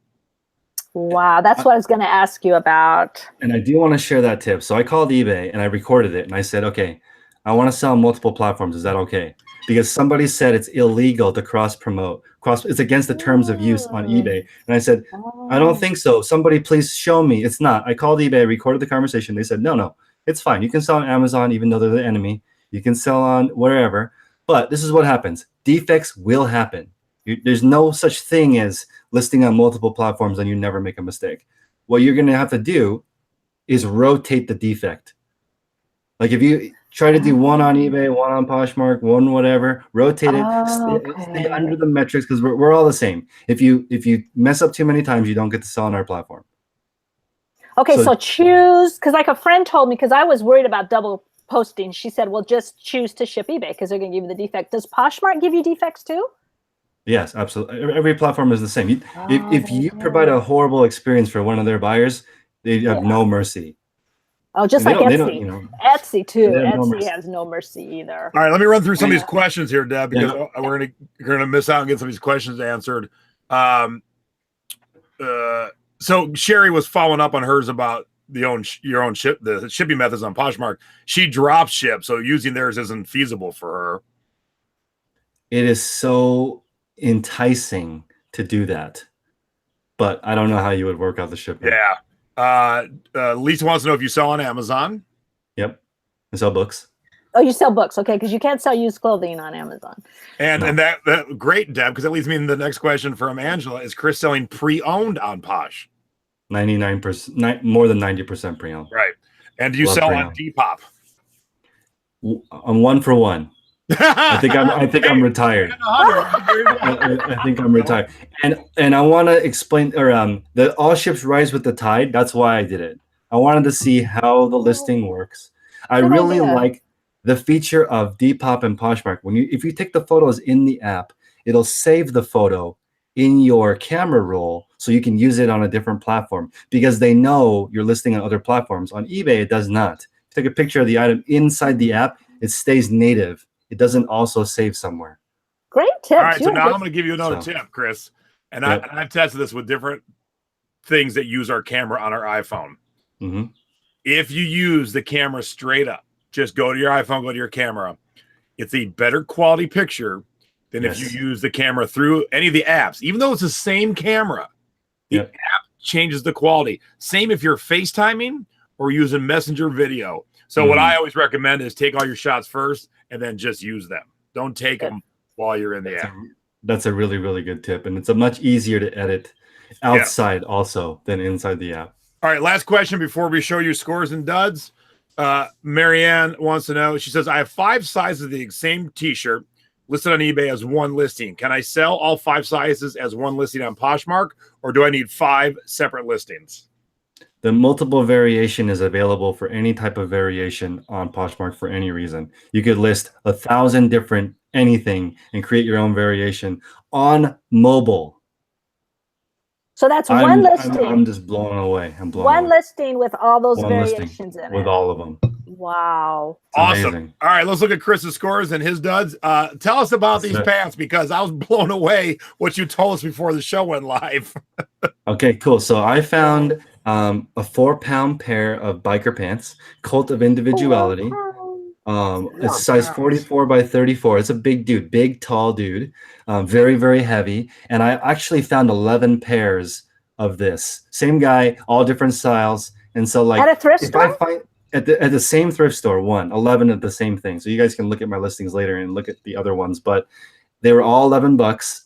Wow, that's what I was going to ask you about. And I do want to share that tip. So I called eBay and I recorded it and I said, okay, I want to sell on multiple platforms. Is that okay? Because somebody said it's illegal to cross promote. It's against the terms of use on eBay. And I said, I don't think so. Somebody please show me. It's not. I called eBay, I recorded the conversation. They said, no, it's fine. You can sell on Amazon even though they're the enemy. You can sell on wherever. But this is what happens. Defects will happen. There's no such thing as listing on multiple platforms and you never make a mistake. What you're going to have to do is rotate the defect. Like if you try to do 1 on eBay, 1 on Poshmark, 1 whatever, rotate it, stay under the metrics because we're all the same. If you mess up too many times, you don't get to sell on our platform. Okay, so choose, because like a friend told me, because I was worried about double posting. She said, well, just choose to ship eBay because they're going to give you the defect. Does Poshmark give you defects too? Yes, absolutely. Every platform is the same. If you provide a horrible experience for one of their buyers, they have no mercy. Oh, just like Etsy. Etsy too. Etsy has no mercy either. All right, let me run through some of these questions here, Deb, because we're gonna miss out and get some of these questions answered. So Sherry was following up on hers about your own ship, the shipping methods on Poshmark. She drop ship, so using theirs isn't feasible for her. It is so enticing to do that, but I don't know how you would work out the shipping. Yeah. Lisa wants to know if you sell on Amazon. Yep. I sell books. Oh, you sell books, okay? Because you can't sell used clothing on Amazon. And that great, Deb, because that leads me to the next question from Angela. Is Chris selling pre-owned on Posh? 99%, more than 90% pre-owned. Right. And do you sell on Depop? I'm 1 for 1. I think I'm retired. I think I'm retired. And I want to explain, or the all ships rise with the tide. That's why I did it. I wanted to see how the listing works. I really like the feature of Depop and Poshmark. If you take the photos in the app, it'll save the photo in your camera roll so you can use it on a different platform, because they know you're listing on other platforms. On eBay, it does not. Take a picture of the item inside the app, it stays native. It doesn't also save somewhere. Great tips. All right, so now I'm going to give you another tip, Chris. And I've tested this with different things that use our camera on our iPhone. Mm-hmm. If you use the camera straight up, just go to your iPhone, go to your camera. It's a better quality picture than if you use the camera through any of the apps. Even though it's the same camera, the app changes the quality. Same if you're FaceTiming or using Messenger video. So what I always recommend is take all your shots first and then just use them. Don't take them while you're in the app. That's a really, really good tip. And it's a much easier to edit outside also than inside the app. All right, last question before we show you scores and duds. Marianne wants to know, she says, I have 5 sizes of the same t-shirt listed on eBay as one listing. Can I sell all 5 sizes as one listing on Poshmark, or do I need 5 separate listings? The multiple variation is available for any type of variation on Poshmark for any reason. You could list 1,000 different anything and create your own variation on mobile. So that's one listing. I'm just blown away. I'm blown one away. Listing with all those variations in it. With all of them. Wow. It's awesome. Amazing. All right, let's look at Chris's scores and his duds. Tell us about these pants, because I was blown away what you told us before the show went live. Okay, cool. So I found a 4-pound pair of biker pants, Cult of Individuality. It's size 44 by 34. It's a big dude, big, tall dude, very, very heavy. And I actually found 11 pairs of this. Same guy, all different styles. And so, like, at a thrift store? I find at the same thrift store, 11 of the same thing. So you guys can look at my listings later and look at the other ones. But they were all $11.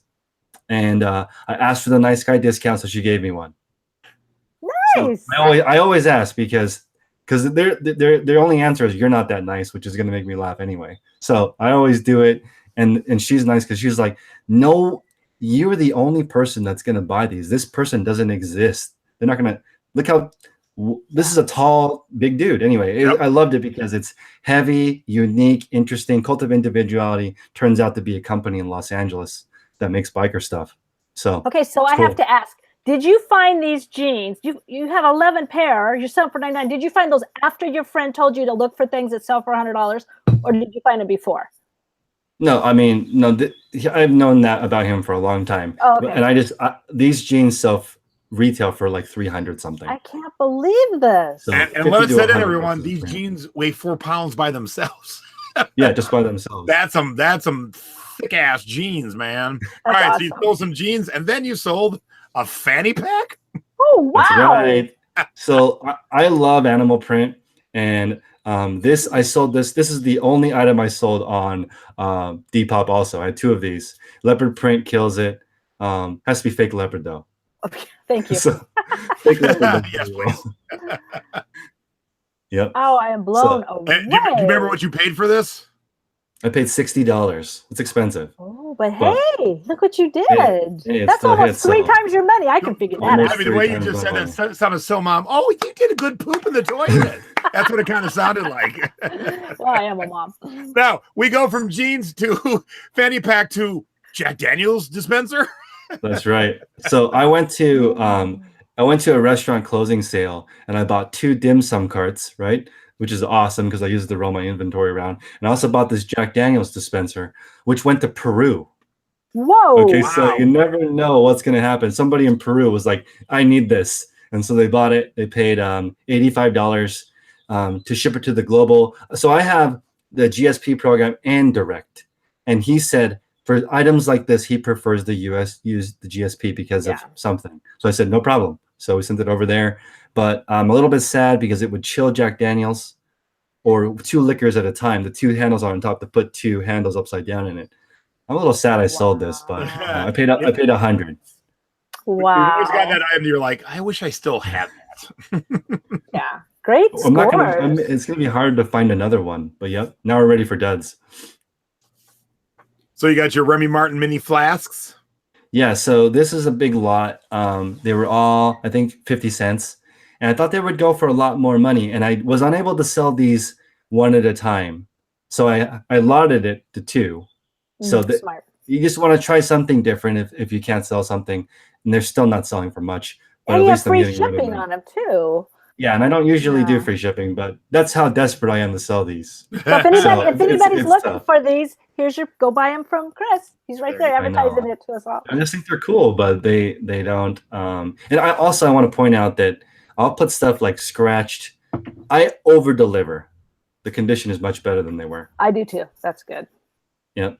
And I asked for the nice guy discount, so she gave me one. Nice. So I always ask because their only answer is you're not that nice, which is going to make me laugh anyway. So I always do it, and she's nice because she's like, no, you're the only person that's going to buy these. This person doesn't exist. They're not going to look how this is a tall, big dude. Anyway, I loved it because it's heavy, unique, interesting. Cult of Individuality turns out to be a company in Los Angeles that makes biker stuff. So okay, so I have to ask. Did you find these jeans? You have 11 pair. You're selling for $99. Did you find those after your friend told you to look for things that sell for $100, or did you find them before? No, I mean, no. I've known that about him for a long time. Oh, okay. And these jeans retail for like 300 something. I can't believe this. So and let's say that, everyone, these jeans weigh 4 pounds by themselves. Yeah, just by themselves. That's some thick ass jeans, man. All right, awesome. So you sold some jeans, and then you sold a fanny pack? Oh, wow. That's right. So I love animal print. And I sold this. This is the only item I sold on Depop also. I had 2 of these. Leopard print kills it. Has to be fake leopard, though. Okay, thank you. So, fake leopard. Yes, please. Yep. Oh, I am blown away. Do you remember what you paid for this? I paid $60. It's expensive. Oh, but hey, look what you did. Hey, that's almost 3 times your money. I can figure that out. I mean, the way you just said that sounded so, Mom. Oh, you did a good poop in the toilet. That's what it kind of sounded like. Well, I am a mom. Now, we go from jeans to fanny pack to Jack Daniels dispenser. That's right. So I went to a restaurant closing sale, and I bought 2 dim sum carts, right? Which is awesome because I use it to roll my inventory around. And I also bought this Jack Daniels dispenser, which went to Peru. Whoa. Okay, wow. So you never know what's going to happen. Somebody in Peru was like, I need this. And so they bought it. They paid $85 to ship it to the global. So I have the GSP program and direct. And he said for items like this, he prefers the US use the GSP because of something. So I said, no problem. So we sent it over there. But I'm a little bit sad because it would chill Jack Daniels or 2 liquors at a time. The 2 handles are on top to put 2 handles upside down in it. I'm a little sad I sold this, but I paid $100. Wow. You always got that item. You're like, I wish I still had that. Yeah. Great scores. It's going to be hard to find another one. But yep, now we're ready for duds. So you got your Remy Martin mini flasks? Yeah, so this is a big lot. They were all, I think, 50 cents. And I thought they would go for a lot more money. And I was unable to sell these one at a time. So I lotted it to 2. So Smart. You just want to try something different if you can't sell something. And they're still not selling for much. But And at you have least I'm free getting rid of shipping them. on them too. Yeah, and I don't usually do free shipping, but that's how desperate I am to sell these. So if anybody's looking tough. for these, go buy them from Chris. He's right there advertising it to us all. I just think they're cool, but they don't. And I want to point out that I'll put stuff like scratched. I over deliver. The condition is much better than they were. I do too. That's good. Yep.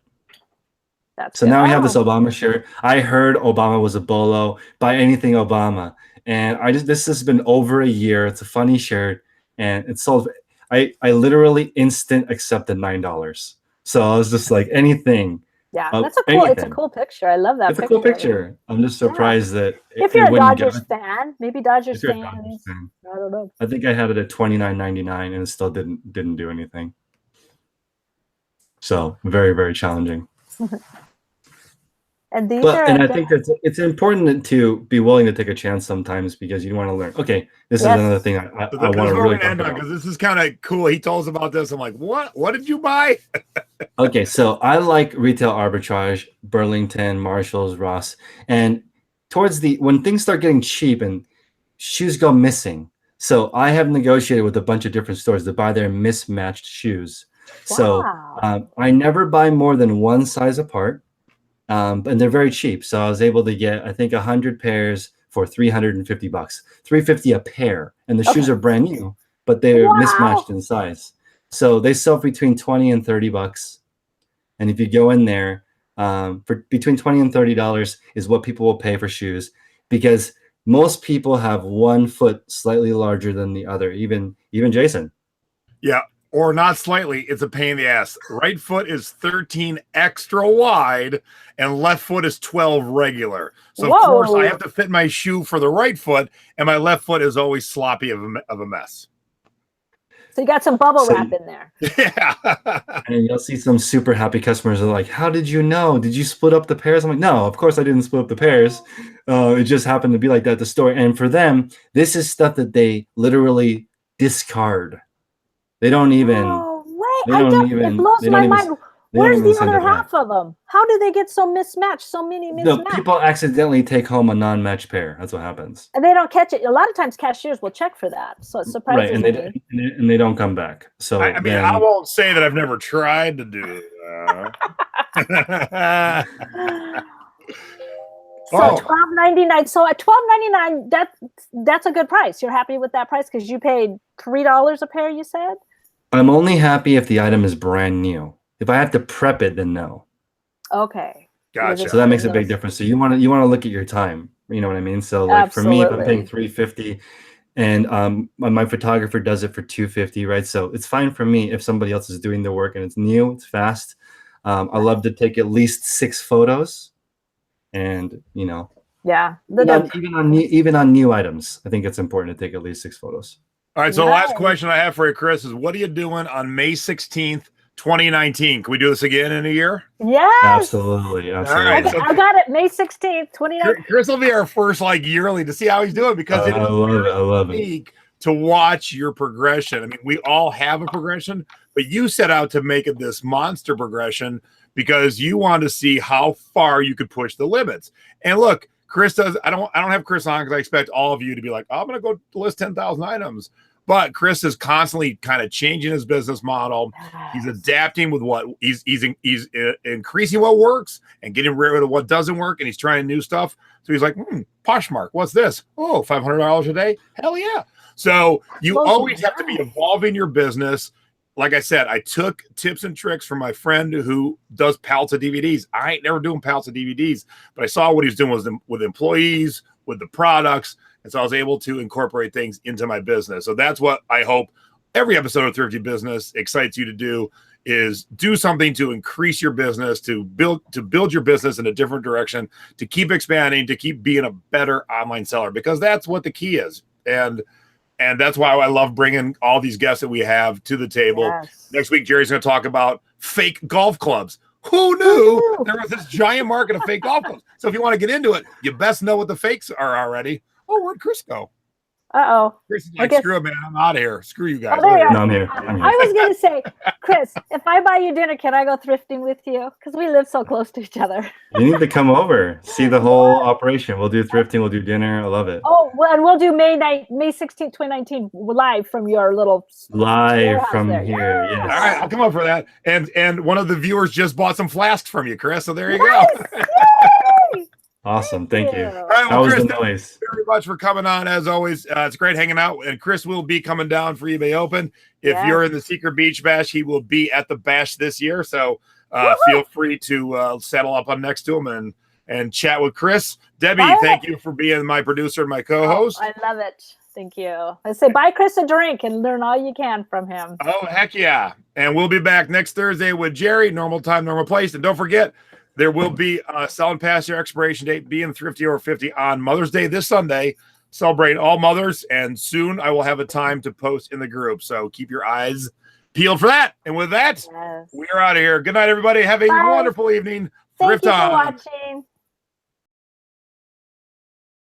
That's so good. now we have this Obama shirt. I heard Obama was a bolo. Buy anything Obama. And this has been over a year. It's a funny shirt, and it's sold. I literally instant accepted $9. So I was just like, anything. Yeah, that's a cool. It's a cool picture. I love that. It's a cool picture. I'm just surprised that if you're a Dodgers fan, maybe Dodgers fans. I don't know. I think I had it at $29.99, and it still didn't do anything. So very, very challenging. And I think that it's important to be willing to take a chance sometimes because you want to learn. Okay, this is another thing I want to really talk about. Because this is kind of cool. He told us about this. I'm like, what? What did you buy? Okay, so I like retail arbitrage, Burlington, Marshalls, Ross, and when things start getting cheap and shoes go missing. So I have negotiated with a bunch of different stores to buy their mismatched shoes. Wow. So I never buy more than one size apart. And they're very cheap. So I was able to get, I think, 100 pairs for $350, $350 a pair. And the shoes are brand new, but they're mismatched in size. So they sell between $20 and $30. And if you go in there, for between $20 and $30 is what people will pay for shoes, because most people have one foot slightly larger than the other, even Jason. Yeah. Or not slightly, it's a pain in the ass. Right foot is 13 extra wide, and left foot is 12 regular. So, of course, I have to fit my shoe for the right foot, and my left foot is always sloppy of a mess. So you got some bubble wrap in there. Yeah. And you'll see some super happy customers are like, how did you know? Did you split up the pairs? I'm like, no, of course I didn't split up the pairs. It just happened to be like that at the store. And for them, this is stuff that they literally discard. They don't even. Oh, wait. It blows my mind. Where's the other half of them? How do they get so mismatched? So many mismatched. No, people accidentally take home a non-matched pair. That's what happens. And they don't catch it. A lot of times cashiers will check for that. So it's surprising. Right, and they don't come back. So I mean, I won't say that I've never tried to do that. So $12.99. So at $12.99, that's a good price. You're happy with that price because you paid $3 a pair, you said? I'm only happy if the item is brand new. If I have to prep it, then no. Okay. Gotcha. So that makes a big difference. So you want to look at your time. You know what I mean? So like for me, if I'm paying $350 and my photographer does it for $250, right? So it's fine for me if somebody else is doing the work and it's new, it's fast. I love to take at least 6 photos. And even on new items, I think it's important to take at least 6 photos. All right, so the last question I have for you, Chris, is what are you doing on May 16th, 2019? Can we do this again in a year? Yes, absolutely. All right, I got it. May 16th, 2019. Chris will be our first yearly to see how he's doing, because I love it. To watch your progression. I mean, we all have a progression, but you set out to make it this monster progression because you want to see how far you could push the limits. And look, Chris does. I don't have Chris on because I expect all of you to be like, oh, I'm going to go list 10,000 items. But Chris is constantly kind of changing his business model. He's adapting with what he's increasing what works and getting rid of what doesn't work, and he's trying new stuff. So he's like, Poshmark, what's this? Oh, $500 a day? Hell yeah. So you always have to be evolving your business. Like I said, I took tips and tricks from my friend who does pallets of DVDs. I ain't never doing pallets of DVDs, but I saw what he was doing with employees, with the products. And so I was able to incorporate things into my business. So that's what I hope every episode of Thrifty Business excites you to do, is do something to increase your business, to build your business in a different direction, to keep expanding, to keep being a better online seller, because that's what the key is. And that's why I love bringing all these guests that we have to the table. Yes. Next week, Jerry's going to talk about fake golf clubs. Who knew there was this giant market of fake golf clubs? So if you want to get into it, you best know what the fakes are already. Oh, where'd Chris go? Chris is like, screw it, man. I'm out of here. Screw you guys. No, I'm here. I was going to say, Chris, if I buy you dinner, can I go thrifting with you? Because we live so close to each other. You need to come over, see the whole operation. We'll do thrifting. We'll do dinner. I love it. Oh, well, and we'll do May 16th, 2019, live from your little live from here. Yes. All right, I'll come up for that. And one of the viewers just bought some flasks from you, Chris. So there you go. Awesome. Thank you. All right, well, Chris, thank you very much for coming on. As always, it's great hanging out. And Chris will be coming down for eBay Open. If you're in the Secret Beach Bash, he will be at the Bash this year. So feel free to settle up on next to him and chat with Chris. Debbie, thank you for being my producer and my co-host. I love it. Thank you. I say buy Chris a drink and learn all you can from him. Oh, heck yeah. And we'll be back next Thursday with Jerry. Normal time, normal place. And don't forget, there will be selling past your expiration date, being thrifty over 50 on Mother's Day this Sunday. Celebrating all mothers, and soon I will have a time to post in the group. So keep your eyes peeled for that. And with that, we are out of here. Good night, everybody. Have a wonderful evening. Thank you for watching.